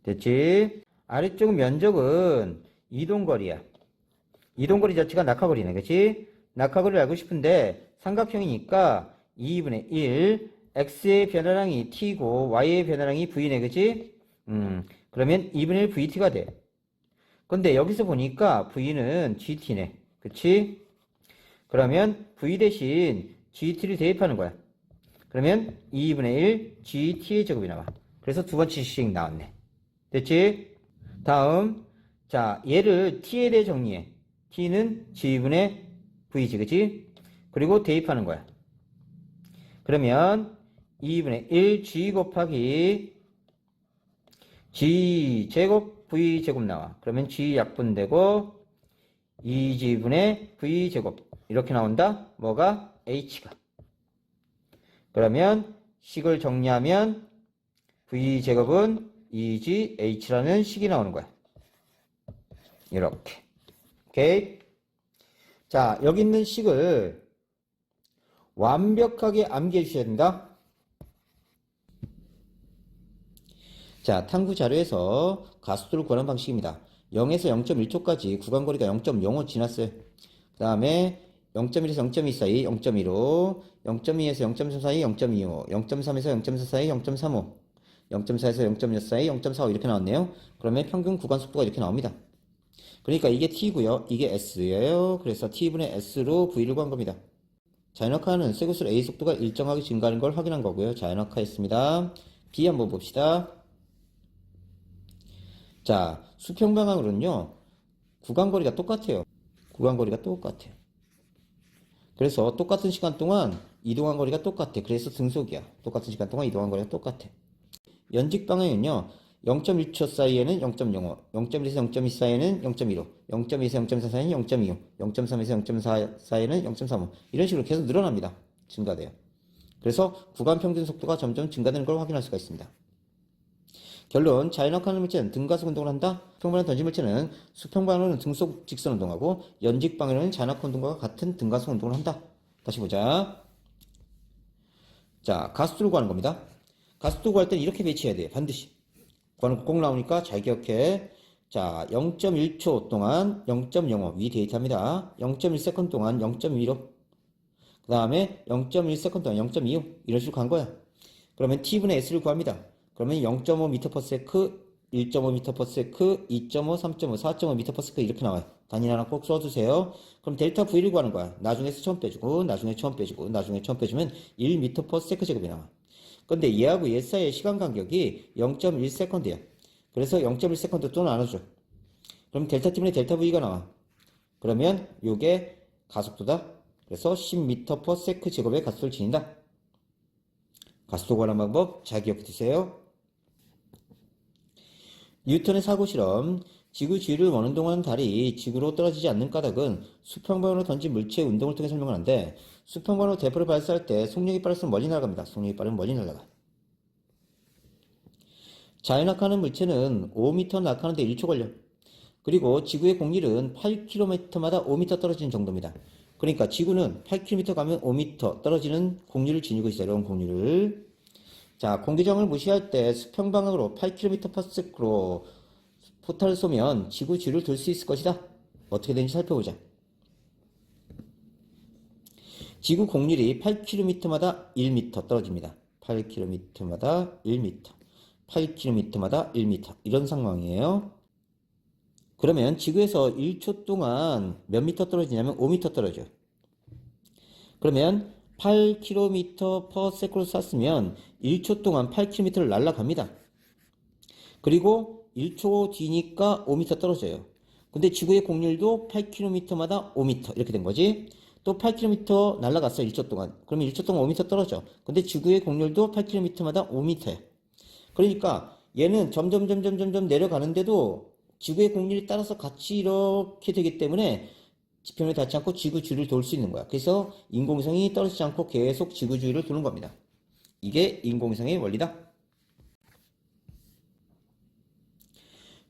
됐지? 아래쪽 면적은 이동거리야. 이동거리 자체가 낙하거리네, 그치? 낙하거리를 알고 싶은데 삼각형이니까 2분의 1 x의 변화량이 t고 y의 변화량이 v네, 그치? 그러면 2분의 1 vt가 돼. 근데 여기서 보니까 v는 gt네, 그치? 그러면 v 대신 gt를 대입하는 거야. 그러면 2분의 1 gt의 제곱이 나와. 그래서 두 번째 식 나왔네. 됐지? 다음, 자, 얘를 t에 대해 정리해. t는 g분의 v지, 그치? 그리고 대입하는 거야. 그러면 2분의 1 g 곱하기 g 제곱 v 제곱 나와. 그러면 g 약분되고 2g분의 v 제곱 이렇게 나온다. 뭐가? h가. 그러면 식을 정리하면 v 제곱은 2gh라는 식이 나오는 거야. 이렇게. 오케이? 자, 여기 있는 식을 완벽하게 암기해 주셔야 된다. 자, 탐구 자료에서 가속도를 구하는 방식입니다. 0에서 0.1초까지 구간거리가 0.05 지났어요. 그 다음에 0.1에서 0.2 사이 0.15, 0.2에서 0.3 사이 0.25, 0.3에서 0.4 사이 0.35, 0.4에서 0.6 사이 0.45 이렇게 나왔네요. 그러면 평균 구간 속도가 이렇게 나옵니다. 그러니까 이게 t고요. 이게 s예요. 그래서 t분의 s로 v를 구한 겁니다. 자연학화는 쇠구슬 a 속도가 일정하게 증가하는 걸 확인한 거고요. 자연학화했습니다. b 한번 봅시다. 자, 수평방향으로는요. 구간거리가 똑같아요. 구간거리가 똑같아요. 그래서 똑같은 시간 동안 이동한 거리가 똑같아. 그래서 등속이야. 똑같은 시간 동안 이동한 거리가 똑같아. 연직 방향은요. 0.1초 사이에는 0.05, 0.1에서 0.2 사이에는 0.15, 0.2에서 0.4 사이에는 0.25, 0.3에서 0.4 사이에는 0.35 이런 식으로 계속 늘어납니다. 증가돼요. 그래서 구간 평균 속도가 점점 증가되는 걸 확인할 수가 있습니다. 결론, 자연학하는 물체는 등가속 운동을 한다. 수평방향 던진 물체는 수평방향으로는 등속 직선 운동하고 연직 방향으로는 자연학 운동과 같은 등가속 운동을 한다. 다시 보자. 자, 가속도를 구하는 겁니다. 가속도 구할 때는 이렇게 배치해야 돼요. 반드시. 구하는 거 꼭 나오니까 잘 기억해. 자, 0.1초 동안 0.05 위 데이터입니다. 0.1s 동안 0.15. 그 다음에 0.1s 동안 0.25 이런 식으로 간 거야. 그러면 t분의 s를 구합니다. 그러면 0.5m/s, 1.5m/s, 2.5, 3.5, 4.5m/s 이렇게 나와요. 단위 하나 꼭 써주세요. 그럼 델타 V를 구하는 거야. 나중에 처음 빼주고, 나중에 처음 빼주고, 나중에 처음 빼주면 1m/s 제곱이 나와. 근데 얘하고 얘 사이의 시간 간격이 0.1s야. 그래서 0.1s 또 나눠줘. 그럼 델타 T분의 델타 V가 나와. 그러면 요게 가속도다. 그래서 10m/s 제곱의 가속도를 지닌다. 가속도 관한 방법 잘 기억해 두세요. 뉴턴의 사고 실험. 지구 주위를 원운동하는 달이 지구로 떨어지지 않는 까닭은 수평방향으로 던진 물체의 운동을 통해 설명하는데, 수평방향으로 대포를 발사할 때 속력이 빠를수록 멀리 날아갑니다. 속력이 빠르면 멀리 날아가. 자연낙하하는 물체는 5m 낙하하는데 1초 걸려. 그리고 지구의 공률은 8km마다 5m 떨어지는 정도입니다. 그러니까 지구는 8km 가면 5m 떨어지는 공률을 지니고 있어요. 이런 공률을. 자, 공기저항을 무시할 때 수평방향으로 8km/s로 포탈을 쏘면 지구 주위를 돌 수 있을 것이다. 어떻게 되는지 살펴보자. 지구 공률이 8km마다 1m 떨어집니다. 8km마다 1m. 8km마다 1m. 이런 상황이에요. 그러면 지구에서 1초 동안 몇 미터 떨어지냐면 5m 떨어져요. 그러면 8km/s로 쐈으면 1초 동안 8km를 날아갑니다. 그리고 1초 뒤니까 5m 떨어져요. 근데 지구의 공률도 8km마다 5m 이렇게 된 거지. 또 8km 날아갔어요. 1초 동안. 그러면 1초 동안 5m 떨어져. 근데 지구의 공률도 8km마다 5m야. 그러니까 얘는 점점 내려가는데도 지구의 공률에 따라서 같이 이렇게 되기 때문에 지평에 닿지 않고 지구 주위를 돌 수 있는 거야. 그래서 인공위성이 떨어지지 않고 계속 지구 주위를 도는 겁니다. 이게 인공위성의 원리다.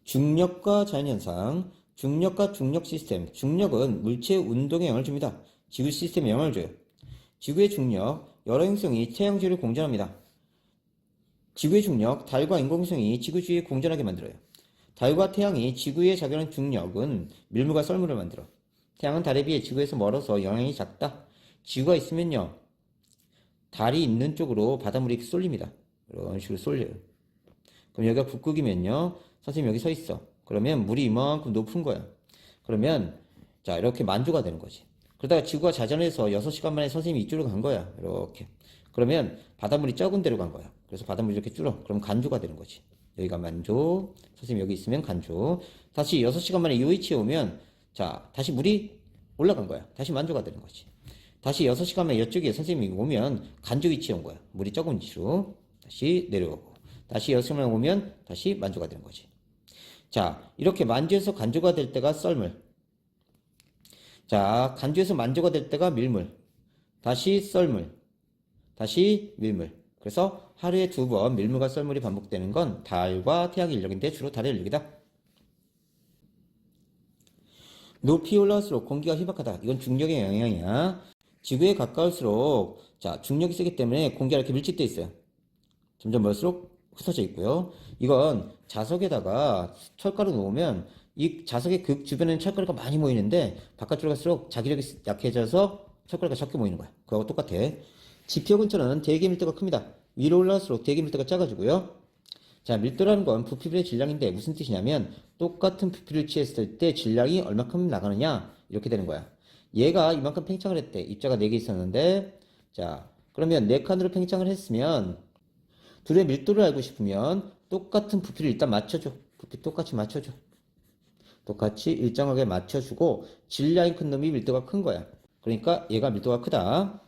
중력과 자연현상. 중력과 중력 시스템. 중력은 물체의 운동에 영향을 줍니다. 지구 시스템에 영향을 줘요. 지구의 중력, 여러 행성이 태양 주위를 공전합니다. 지구의 중력, 달과 인공위성이 지구 주위에 공전하게 만들어요. 달과 태양이 지구에 작용하는 중력은 밀물과 썰물을 만들어. 태양은 달에 비해 지구에서 멀어서 영향이 작다. 지구가 있으면요, 달이 있는 쪽으로 바닷물이 쏠립니다. 이런 식으로 쏠려요. 그럼 여기가 북극이면요, 선생님 여기 서 있어. 그러면 물이 이만큼 높은 거야. 그러면 자, 이렇게 만조가 되는 거지. 그러다가 지구가 자전해서 6시간 만에 선생님이 이쪽으로 간 거야. 이렇게. 그러면 바닷물이 적은 데로 간 거야. 그래서 바닷물이 이렇게 줄어. 그럼 간조가 되는 거지. 여기가 만조, 선생님 여기 있으면 간조. 다시 6시간 만에 이 위치에 오면, 자, 다시 물이 올라간 거야. 다시 만조가 되는 거지. 다시 6시간 만에 이쪽에 선생님이 오면 간조 위치에 온 거야. 물이 적은 위치로 다시 내려오고, 다시 6시간 만에 오면 다시 만조가 되는 거지. 자, 이렇게 만조에서 간조가 될 때가 썰물. 자, 간조에서 만조가 될 때가 밀물. 다시 썰물. 다시 밀물. 그래서 하루에 2번 밀물과 썰물이 반복되는 건 달과 태양의 인력인데 주로 달의 인력이다. 높이 올라갈수록 공기가 희박하다. 이건 중력의 영향이야. 지구에 가까울수록 자, 중력이 세기 때문에 공기가 이렇게 밀집되어 있어요. 점점 멀수록 흩어져 있고요. 이건 자석에다가 철가루 놓으면 이 자석의 극 주변에는 철가루가 많이 모이는데 바깥으로 갈수록 자기력이 약해져서 철가루가 적게 모이는 거야. 그거하고 똑같아. 지표 근처는 대기 밀도가 큽니다. 위로 올라갈수록 대기 밀도가 작아지고요. 자, 밀도라는 건 부피분의 질량인데 무슨 뜻이냐면 똑같은 부피를 취했을 때 질량이 얼마큼 나가느냐 이렇게 되는 거야. 얘가 이만큼 팽창을 했대. 입자가 4개 있었는데, 자, 그러면 4칸으로 팽창을 했으면 둘의 밀도를 알고 싶으면 똑같은 부피를 일단 맞춰줘. 부피 똑같이 맞춰줘. 똑같이 일정하게 맞춰주고 질량이 큰 놈이 밀도가 큰 거야. 그러니까 얘가 밀도가 크다.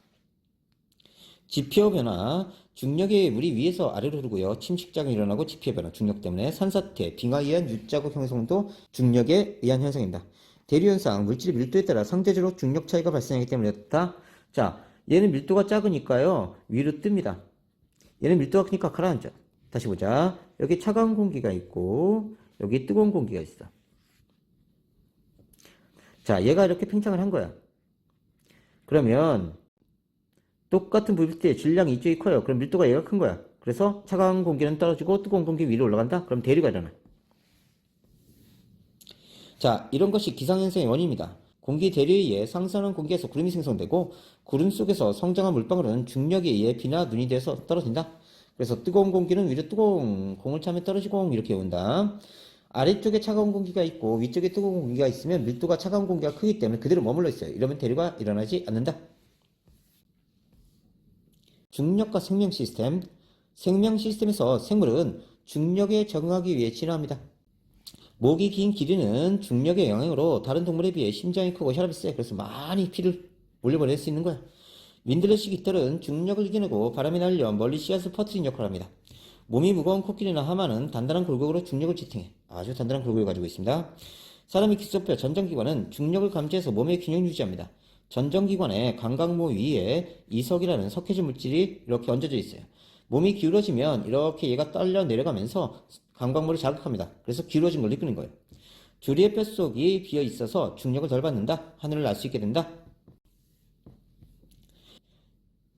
지표 변화, 중력에 의해 물이 위에서 아래로 흐르고요. 침식작용이 일어나고 지표 변화, 중력 때문에 산사태, 빙하에 의한 U자국 형성도 중력에 의한 현상입니다. 대류현상, 물질의 밀도에 따라 상대적으로 중력 차이가 발생하기 때문이었다. 자, 얘는 밀도가 작으니까요. 위로 뜹니다. 얘는 밀도가 크니까 가라앉아. 다시 보자. 여기 차가운 공기가 있고 여기 뜨거운 공기가 있어. 자, 얘가 이렇게 팽창을 한 거야. 그러면 똑같은 물질의 질량이 이쪽이 커요. 그럼 밀도가 얘가 큰 거야. 그래서 차가운 공기는 떨어지고 뜨거운 공기 위로 올라간다. 그럼 대류가 일어나. 자, 이런 것이 기상현상의 원인입니다. 공기 대류에 의해 상승하는 공기에서 구름이 생성되고 구름 속에서 성장한 물방울은 중력에 의해 비나 눈이 돼서 떨어진다. 그래서 뜨거운 공기는 위로 뜨거운 공을 차면 떨어지고 이렇게 온다. 아래쪽에 차가운 공기가 있고 위쪽에 뜨거운 공기가 있으면 밀도가 차가운 공기가 크기 때문에 그대로 머물러 있어요. 이러면 대류가 일어나지 않는다. 중력과 생명 시스템. 생명 시스템에서 생물은 중력에 적응하기 위해 진화합니다. 목이 긴 기린은 중력의 영향으로 다른 동물에 비해 심장이 크고 혈압이 세. 그래서 많이 피를 올려보낼 수 있는 거야. 윈들레시 깃털은 중력을 이겨내고 바람이 날려 멀리 씨앗을 퍼뜨리는 역할을 합니다. 몸이 무거운 코끼리나 하마는 단단한 골격으로 중력을 지탱해. 아주 단단한 골격을 가지고 있습니다. 사람의 기속뼈 전정기관은 중력을 감지해서 몸의 균형 유지합니다. 전정기관의 감각모 위에 이석이라는 석회질 물질이 이렇게 얹어져 있어요. 몸이 기울어지면 이렇게 얘가 딸려 내려가면서 감각모를 자극합니다. 그래서 기울어진 걸 이끄는 거예요. 조리의 뼛속이 비어 있어서 중력을 덜 받는다. 하늘을 날 수 있게 된다.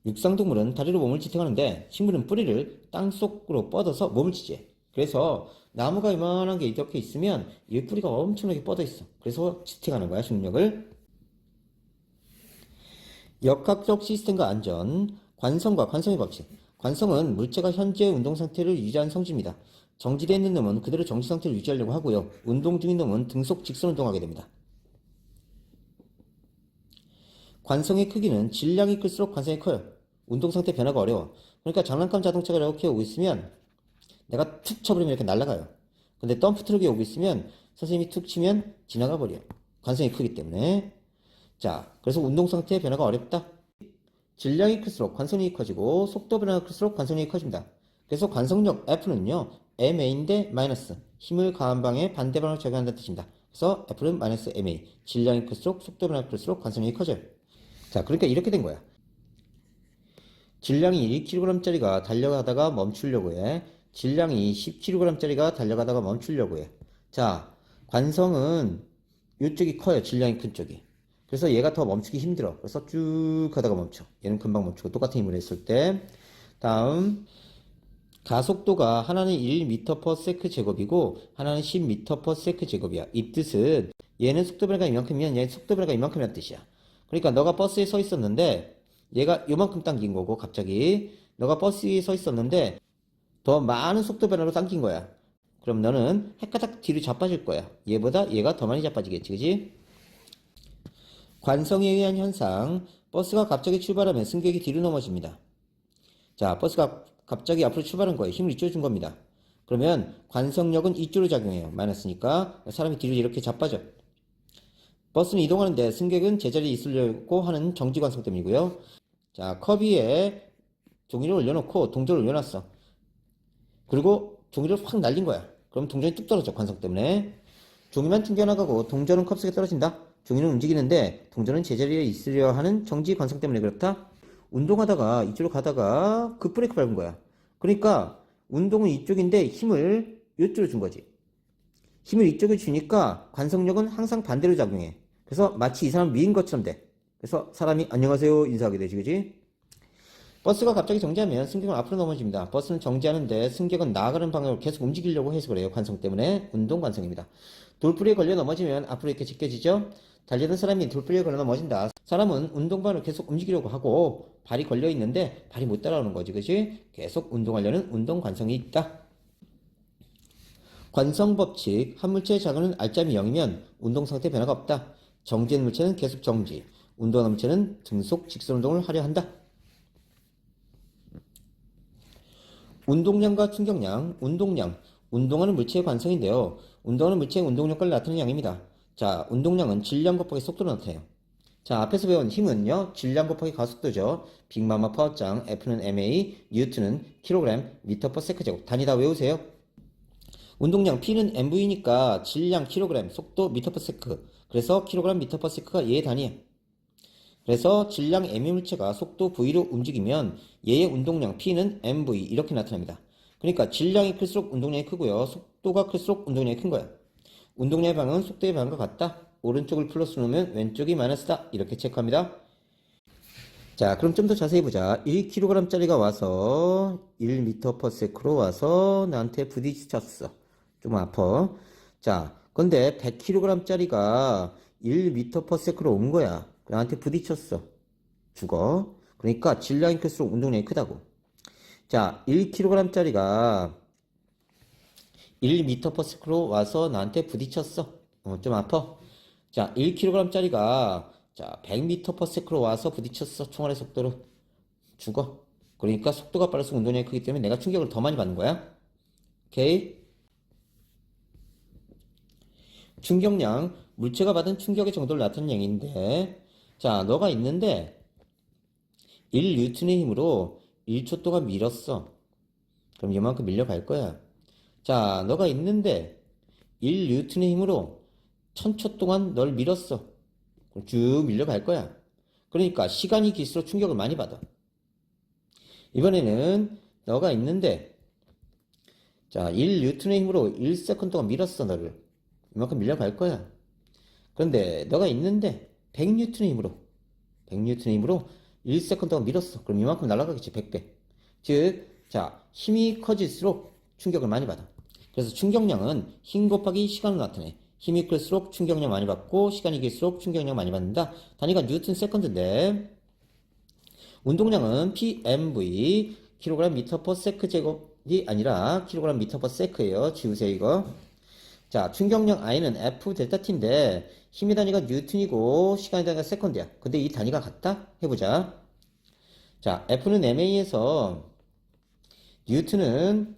육상동물은 다리로 몸을 지탱하는데 식물은 뿌리를 땅속으로 뻗어서 몸을 지지해. 그래서 나무가 이만한 게 이렇게 있으면 이 뿌리가 엄청나게 뻗어 있어. 그래서 지탱하는 거야, 중력을. 역학적 시스템과 안전. 관성과 관성의 법칙. 관성은 물체가 현재의 운동 상태를 유지한 성질입니다. 정지되어 있는 놈은 그대로 정지 상태를 유지하려고 하고요. 운동 중인 놈은 등속 직선 운동하게 됩니다. 관성의 크기는 질량이 클수록 관성이 커요. 운동 상태 변화가 어려워. 그러니까 장난감 자동차가 이렇게 오고 있으면 내가 툭 쳐버리면 이렇게 날아가요. 근데 덤프 트럭이 오고 있으면 선생님이 툭 치면 지나가 버려. 관성이 크기 때문에. 자, 그래서 운동 상태의 변화가 어렵다. 질량이 클수록 관성력이 커지고 속도 변화가 클수록 관성력이 커집니다. 그래서 관성력 F는요, MA인데 마이너스. 힘을 가한 방에 반대 방향을 적용한다는 뜻입니다. 그래서 F는 마이너스 MA. 질량이 클수록 속도 변화가 클수록 관성력이 커져요. 자, 그러니까 이렇게 된 거야. 질량이 1kg짜리가 달려가다가 멈추려고 해. 질량이 10kg짜리가 달려가다가 멈추려고 해. 자, 관성은 이쪽이 커요. 질량이 큰 쪽이. 그래서 얘가 더 멈추기 힘들어. 그래서 쭉 가다가 멈춰. 얘는 금방 멈추고 똑같은 힘을 했을 때. 다음, 가속도가 하나는 1m/s 제곱이고 하나는 10m/s 제곱이야. 이 뜻은 얘는 속도 변화가 이만큼이면 얘는 속도 변화가 이만큼이란 뜻이야. 그러니까 너가 버스에 서 있었는데 얘가 요만큼 당긴 거고 갑자기 너가 버스에 서 있었는데 더 많은 속도 변화로 당긴 거야. 그럼 너는 헷가닥 뒤로 자빠질 거야. 얘보다 얘가 더 많이 자빠지겠지, 그지? 관성에 의한 현상. 버스가 갑자기 출발하면 승객이 뒤로 넘어집니다. 자, 버스가 갑자기 앞으로 출발한 거예요. 힘을 이쪽으로 준 겁니다. 그러면 관성력은 이쪽으로 작용해요. 마이너스니까 사람이 뒤로 이렇게 자빠져. 버스는 이동하는데 승객은 제자리에 있으려고 하는 정지 관성 때문이고요. 자, 컵 위에 종이를 올려놓고 동전을 올려놨어. 그리고 종이를 확 날린 거야. 그럼 동전이 뚝 떨어져, 관성 때문에. 종이만 튕겨나가고 동전은 컵 속에 떨어진다. 종이는 움직이는데 동전은 제자리에 있으려 하는 정지 관성 때문에 그렇다. 운동하다가 이쪽으로 가다가 급브레이크 밟은 거야. 그러니까 운동은 이쪽인데 힘을 이쪽으로 준 거지. 힘을 이쪽에 주니까 관성력은 항상 반대로 작용해. 그래서 마치 이 사람 미인 것처럼 돼. 그래서 사람이 안녕하세요 인사하게 되지, 그지? 버스가 갑자기 정지하면 승객은 앞으로 넘어집니다. 버스는 정지하는데 승객은 나아가는 방향으로 계속 움직이려고 해서 그래요. 관성 때문에. 운동 관성입니다. 돌부리에 걸려 넘어지면 앞으로 이렇게 제껴지죠? 달리던 사람이 돌부리에 걸려 넘어진다. 사람은 운동반을 계속 움직이려고 하고 발이 걸려 있는데 발이 못 따라오는 거지, 그지? 계속 운동하려는 운동 관성이 있다. 관성 법칙. 한 물체의 작용은 알점이 0이면 운동 상태 변화가 없다. 정지된 물체는 계속 정지. 운동하는 물체는 등속 직선 운동을 하려 한다. 운동량과 충격량. 운동량. 운동하는 물체의 관성인데요. 운동하는 물체의 운동 효과를 나타내는 양입니다. 자, 운동량은 질량 곱하기 속도로 나타내요. 자, 앞에서 배운 힘은요, 질량 곱하기 가속도죠. 빅마마 파워짱, F는 MA, 뉴턴은 킬로그램, 미터 퍼 세컨드 제곱. 단위 다 외우세요. 운동량 P는 MV니까 질량 킬로그램, 속도 미터 퍼 세컨드. 그래서 킬로그램 미터 퍼 세컨드가 얘의 단위야. 그래서 질량 m의 물체가 속도 v로 움직이면 얘의 운동량 p는 mv 이렇게 나타납니다. 그러니까 질량이 클수록 운동량이 크고요. 속도가 클수록 운동량이 큰 거야. 운동량의 방향은 속도의 방향과 같다. 오른쪽을 플러스 놓으면 왼쪽이 마이너스다. 이렇게 체크합니다. 자, 그럼 좀 더 자세히 보자. 1kg짜리가 와서 1m/s로 와서 나한테 부딪혔어. 좀 아파. 자, 근데 100kg짜리가 1m/s로 온 거야. 나한테 부딪혔어. 죽어. 그러니까 질량이 클수록 운동량이 크다고. 자, 1kg짜리가 1m/s로 와서 나한테 부딪혔어. 좀 아파. 자, 1kg짜리가 자, 100m/s로 와서 부딪혔어. 총알의 속도로. 죽어. 그러니까 속도가 빨라서 운동량이 크기 때문에 내가 충격을 더 많이 받는 거야. 오케이? 충격량, 물체가 받은 충격의 정도를 나타내는 양인데, 자, 너가 있는데 1N의 힘으로 1초 동안 밀었어. 그럼 이만큼 밀려갈 거야. 자, 너가 있는데 1N의 힘으로 1000초 동안 널 밀었어. 그럼 쭉 밀려갈 거야. 그러니까 시간이 길수록 충격을 많이 받아. 이번에는 너가 있는데 자, 1N의 힘으로 1세컨드 동안 밀었어, 너를. 이만큼 밀려갈 거야. 그런데 너가 있는데 100N의 힘으로 1세컨드 동안 밀었어. 그럼 이만큼 날아가겠지, 100배. 즉, 자, 힘이 커질수록 충격을 많이 받아. 그래서 충격량은 힘 곱하기 시간을 나타내. 힘이 클수록 충격량 많이 받고 시간이 길수록 충격량 많이 받는다. 단위가 뉴턴 세컨드인데 운동량은 PMV kg 미터 퍼 세크 제곱이 아니라 kg 미터 퍼 세크예요. 지우세요 이거. 자, 충격량 I는 F 델타 T인데 힘의 단위가 뉴턴이고 시간의 단위가 세컨드야. 근데 이 단위가 같다? 해보자. 자, F는 MA에서 뉴턴은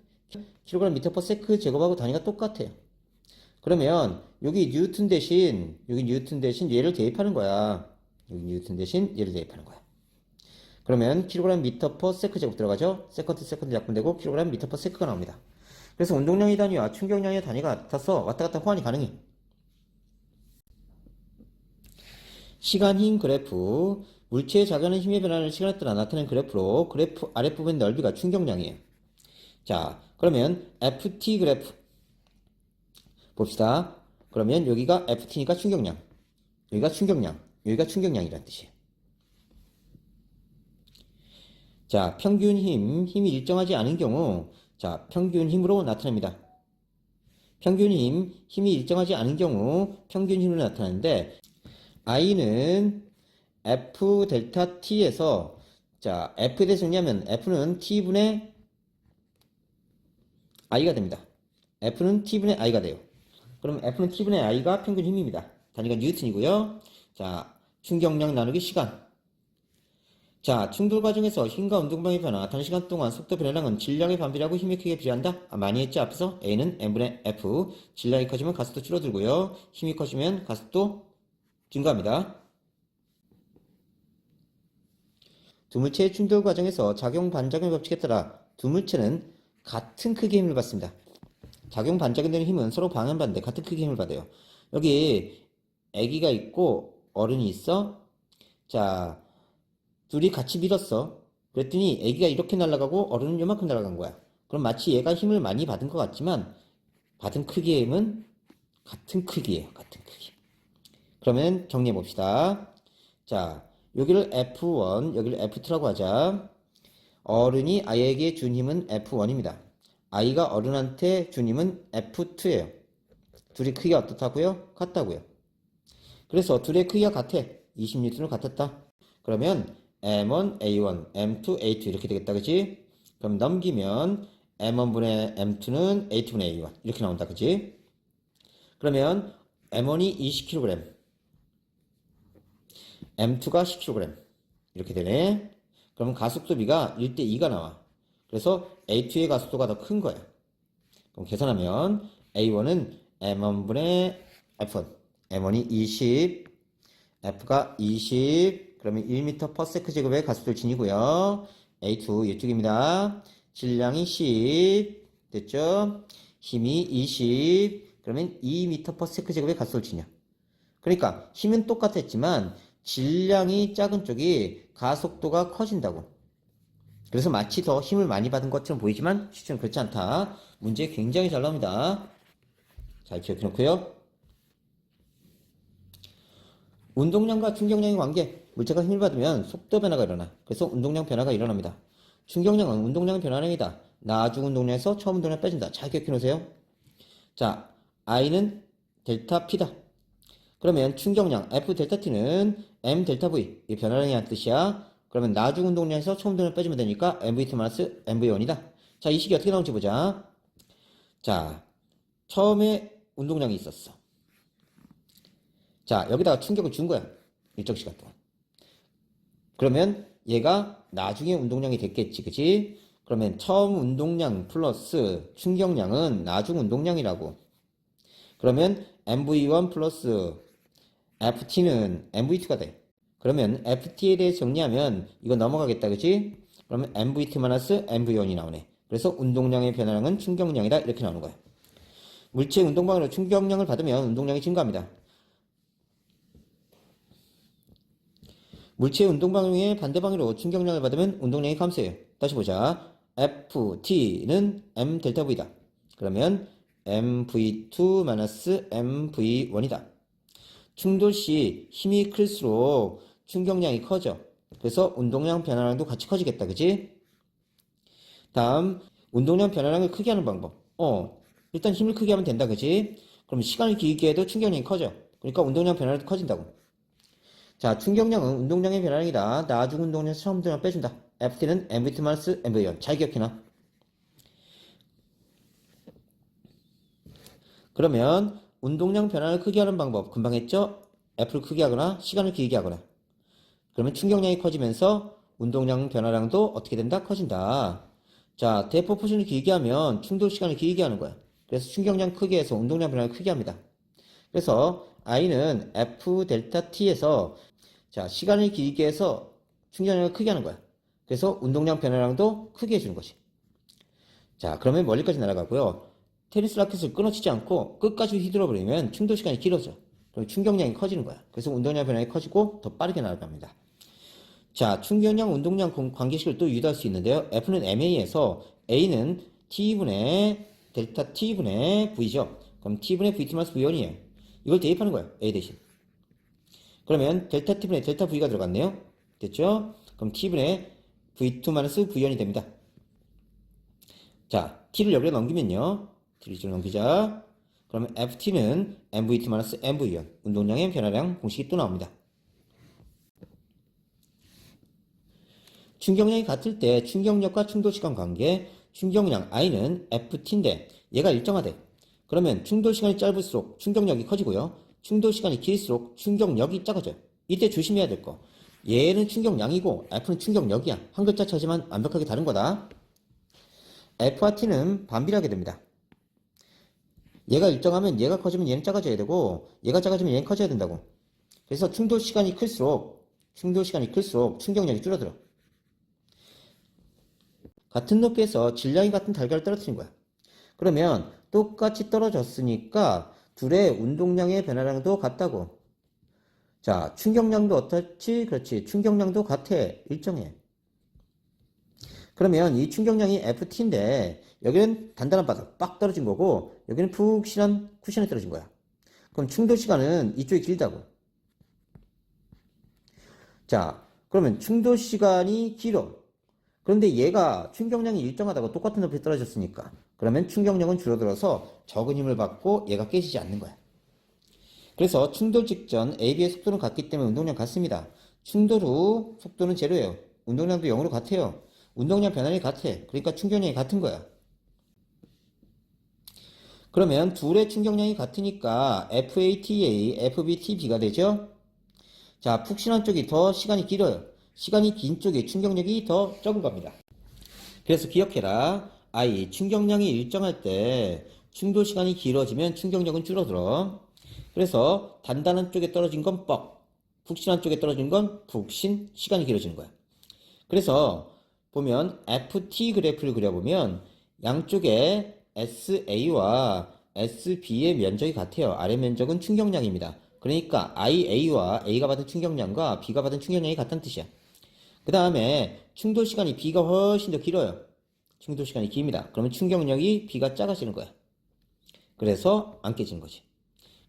kg 미터 퍼 세크 제곱하고 단위가 똑같아요. 그러면 여기 뉴턴 대신 얘를 대입하는 거야. 여기 뉴턴 대신 얘를 대입하는 거야. 그러면 kg 미터 퍼 세크 제곱 들어가죠. 세컨드 약분되고 kg 미터 퍼 세크가 나옵니다. 그래서 운동량의 단위와 충격량의 단위가 같아서 왔다 갔다 호환이 가능해. 시간 힘 그래프, 물체의 작용하는 힘의 변화를 시간에 따라 나타내는 그래프로 그래프 아랫부분 넓이가 충격량이에요. 자, 그러면 FT 그래프 봅시다. 그러면 여기가 FT니까 충격량, 여기가 충격량이란 뜻이에요. 자, 평균 힘이 일정하지 않은 경우, 자, 평균 힘으로 나타납니다. 힘이 일정하지 않은 경우 평균 힘으로 나타나는데, I는 F 델타 T에서, 자, F에 대해서 정리하면 F는 T분의 I가 됩니다. F는 T분의 I가 돼요. 그럼 F는 T분의 I가 평균 힘입니다. 단위가 뉴턴이고요. 자, 충격량 나누기 시간. 자, 충돌 과정에서 힘과 운동방의 변화, 단시간 동안 속도 변화량은 질량의 반비례하고 힘의 크기에 비례한다? 많이 했죠, 앞에서? A는 M분의 F. 질량이 커지면 가속도 줄어들고요. 힘이 커지면 가속도 증가합니다. 두 물체의 충돌 과정에서 작용 반작용 법칙에 따라 두 물체는 같은 크기의 힘을 받습니다. 작용 반작용되는 힘은 서로 방향반대 같은 크기의 힘을 받아요. 여기 아기가 있고 어른이 있어. 자, 둘이 같이 밀었어. 그랬더니 아기가 이렇게 날아가고 어른은 요만큼 날아간 거야. 그럼 마치 얘가 힘을 많이 받은 것 같지만 받은 크기의 힘은 같은 크기예요. 같은 크기. 그러면 정리해 봅시다. 자, 여기를 F1, 여기를 F2라고 하자. 어른이 아이에게 준 힘은 F1입니다. 아이가 어른한테 준 힘은 F2예요. 둘이 크기가 어떻다고요? 같다고요. 그래서 둘의 크기가 같아. 20N으로 같았다. 그러면 M1, A1, M2, A2 이렇게 되겠다. 그치? 그럼 넘기면 M1분의 M2는 A2분의 A1 이렇게 나온다. 그치? 그러면 M1이 20kg, M2가 10kg 이렇게 되네. 그럼 가속도비가 1대2가 나와. 그래서 A2의 가속도가 더 큰 거야. 그럼 계산하면 A1은 M1분의 F1, M1이 20, F가 20, 그러면 1m/s 제곱의 가속도를 지니고요. A2 이쪽입니다. 질량이 10, 됐죠? 힘이 20, 그러면 2m/s 제곱의 가속도를 지녀. 그러니까 힘은 똑같았지만 질량이 작은 쪽이 가속도가 커진다고. 그래서 마치 더 힘을 많이 받은 것처럼 보이지만 실제는 그렇지 않다. 문제 굉장히 잘 나옵니다. 잘 기억해 놓고요. 운동량과 충격량의 관계. 물체가 힘을 받으면 속도 변화가 일어나. 그래서 운동량 변화가 일어납니다. 충격량은 운동량 변화량이다. 나중 운동량에서 처음 운동량 빼준다. 잘 기억해 놓으세요. 자, I는 델타 P다. 그러면 충격량 F 델타 T는 M 델타 V. 이 변화량이라는 뜻이야. 그러면 나중 운동량에서 처음 운동량 빼주면 되니까 MV2 마이너스 MV1이다. 자, 이 식이 어떻게 나올지 보자. 자, 처음에 운동량이 있었어. 자, 여기다가 충격을 준 거야. 일정 시간 동안. 그러면 얘가 나중에 운동량이 됐겠지, 그치? 그러면 처음 운동량 플러스 충격량은 나중 운동량이라고. 그러면 MV1 플러스 FT는 MV2가 돼. 그러면 FT에 대해 정리하면 이거 넘어가겠다, 그치? 그러면 MV2 마이너스 MV1이 나오네. 그래서 운동량의 변화량은 충격량이다. 이렇게 나오는 거야. 물체의 운동방으로 충격량을 받으면 운동량이 증가합니다. 물체의 운동방향의 반대방향으로 충격량을 받으면 운동량이 감소해요. 다시 보자. FT는 M 델타 V다. 그러면 MV2 MV1이다. 충돌 시 힘이 클수록 충격량이 커져. 그래서 운동량 변화량도 같이 커지겠다. 그지? 다음 운동량 변화량을 크게 하는 방법. 일단 힘을 크게 하면 된다. 그지? 그럼 시간을 길게 해도 충격량이 커져. 그러니까 운동량 변화량도 커진다고. 자, 충격량은 운동량의 변화량이다. 나중 운동량에서 처음 운동량 빼준다. FT는 MV2 마이너스 MV1. 잘 기억해놔. 그러면 운동량 변화를 크게 하는 방법 금방 했죠? F를 크게 하거나 시간을 길게 하거나. 그러면 충격량이 커지면서 운동량 변화량도 어떻게 된다? 커진다. 자, 대포포션을 길게 하면 충돌 시간을 길게 하는 거야. 그래서 충격량 크게 해서 운동량 변화를 크게 합니다. 그래서 I는 F 델타 T에서 자, 시간을 길게 해서 충격량을 크게 하는 거야. 그래서 운동량 변화량도 크게 해주는 거지. 자, 그러면 멀리까지 날아가고요. 테니스 라켓을 끊어치지 않고 끝까지 휘둘러버리면 충돌 시간이 길어져. 그럼 충격량이 커지는 거야. 그래서 운동량 변화가 커지고 더 빠르게 날아갑니다. 자, 충격량, 운동량 관계식을 또 유도할 수 있는데요. F는 MA에서 A는 T분의 델타 T분의 V죠. 그럼 T분의 VT 마이너스 V1이에요. 이걸 대입하는 거예요. A 대신. 그러면 델타 T분의 델타 V가 들어갔네요. 됐죠? 그럼 T분의 V2 마이너스 V1이 됩니다. 자, T를 여기로 넘기면요. T를 이쪽으로 넘기자. 그러면 FT는 MV2 마이너스 MV1. 운동량의 변화량 공식이 또 나옵니다. 충격량이 같을 때 충격력과 충돌시간 관계. 충격량 I는 FT인데 얘가 일정하대. 그러면 충돌시간이 짧을수록 충격력이 커지고요. 충돌시간이 길수록 충격력이 작아져요. 이때 조심해야 될 거. 얘는 충격량이고 F는 충격력이야. 한 글자 차지만 완벽하게 다른 거다. F와 T는 반비례하게 됩니다. 얘가 일정하면 얘가 커지면 얘는 작아져야 되고 얘가 작아지면 얘는 커져야 된다고. 그래서 충돌시간이 클수록 충격력이 줄어들어. 같은 높이에서 질량이 같은 달걀을 떨어뜨린 거야. 그러면 똑같이 떨어졌으니까 둘의 운동량의 변화량도 같다고. 자, 충격량도 어떻지? 그렇지. 충격량도 같아. 일정해. 그러면 이 충격량이 FT인데 여기는 단단한 바닥 빡 떨어진 거고 여기는 푹신한 쿠션에 떨어진 거야. 그럼 충돌 시간은 이쪽이 길다고. 자, 그러면 충돌 시간이 길어. 그런데 얘가 충격량이 일정하다고 똑같은 높이에 떨어졌으니까 그러면 충격력은 줄어들어서 적은 힘을 받고 얘가 깨지지 않는 거야. 그래서 충돌 직전 AB의 속도는 같기 때문에 운동량 같습니다. 충돌 후 속도는 제로예요. 운동량도 0으로 같아요. 운동량 변화량이 같아. 그러니까 충격량이 같은 거야. 그러면 둘의 충격량이 같으니까 FATA, FBTB가 되죠? 자, 푹신한 쪽이 더 시간이 길어요. 시간이 긴 쪽이 충격력이 더 적은 겁니다. 그래서 기억해라. I, 충격량이 일정할 때 충돌 시간이 길어지면 충격력은 줄어들어. 그래서 단단한 쪽에 떨어진 건 뻑, 푹신한 쪽에 떨어진 건 푹신, 시간이 길어지는 거야. 그래서 보면 FT 그래프를 그려보면 양쪽에 SA와 SB의 면적이 같아요. 아래 면적은 충격량입니다. 그러니까 A와 A가 받은 충격량과 B가 받은 충격량이 같다는 뜻이야. 그 다음에 충돌 시간이 B가 훨씬 더 길어요. 충돌 시간이 깁니다. 그러면 충격력이 B가 작아지는 거야. 그래서 안 깨지는 거지.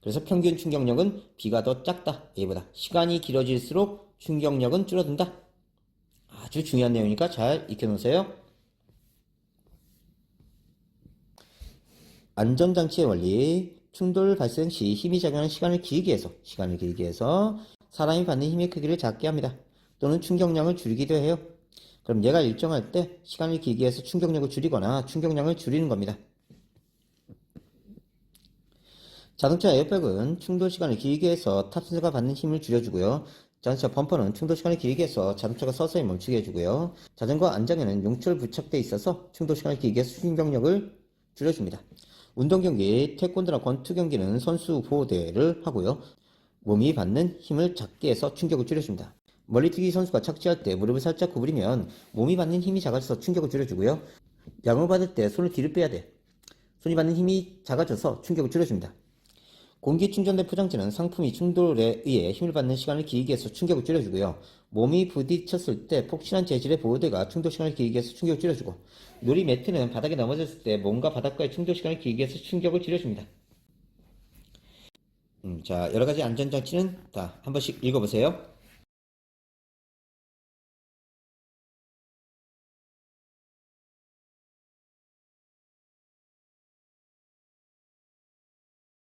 그래서 평균 충격력은 B가 더 작다. A보다. 시간이 길어질수록 충격력은 줄어든다. 아주 중요한 내용이니까 잘 익혀놓으세요. 안전장치의 원리. 충돌 발생 시 힘이 작용하는 시간을 길게 해서 사람이 받는 힘의 크기를 작게 합니다. 또는 충격량을 줄이기도 해요. 그럼 얘가 일정할 때 시간을 길게 해서 충격력을 줄이거나 충격량을 줄이는 겁니다. 자동차 에어백은 충돌 시간을 길게 해서 탑승자가 받는 힘을 줄여주고요. 자동차 범퍼는 충돌 시간을 길게 해서 자동차가 서서히 멈추게 해주고요. 자전거 안장에는 용철 부착되어 있어서 충돌 시간을 길게 해서 충격력을 줄여줍니다. 운동경기, 태권도나 권투 경기는 선수 보호대를 하고요. 몸이 받는 힘을 작게 해서 충격을 줄여줍니다. 멀리뛰기 선수가 착지할 때 무릎을 살짝 구부리면 몸이 받는 힘이 작아져서 충격을 줄여주고요. 야구 받을 때 손을 뒤로 빼야 돼. 손이 받는 힘이 작아져서 충격을 줄여줍니다. 공기충전된 포장지는 상품이 충돌에 의해 힘을 받는 시간을 길게 해서 충격을 줄여주고요. 몸이 부딪혔을 때 폭신한 재질의 보호대가 충돌 시간을 길게 해서 충격을 줄여주고, 놀이 매트는 바닥에 넘어졌을 때 몸과 바닥과의 충돌 시간을 길게 해서 충격을 줄여줍니다. 자, 여러가지 안전장치는 다 한 번씩 읽어보세요.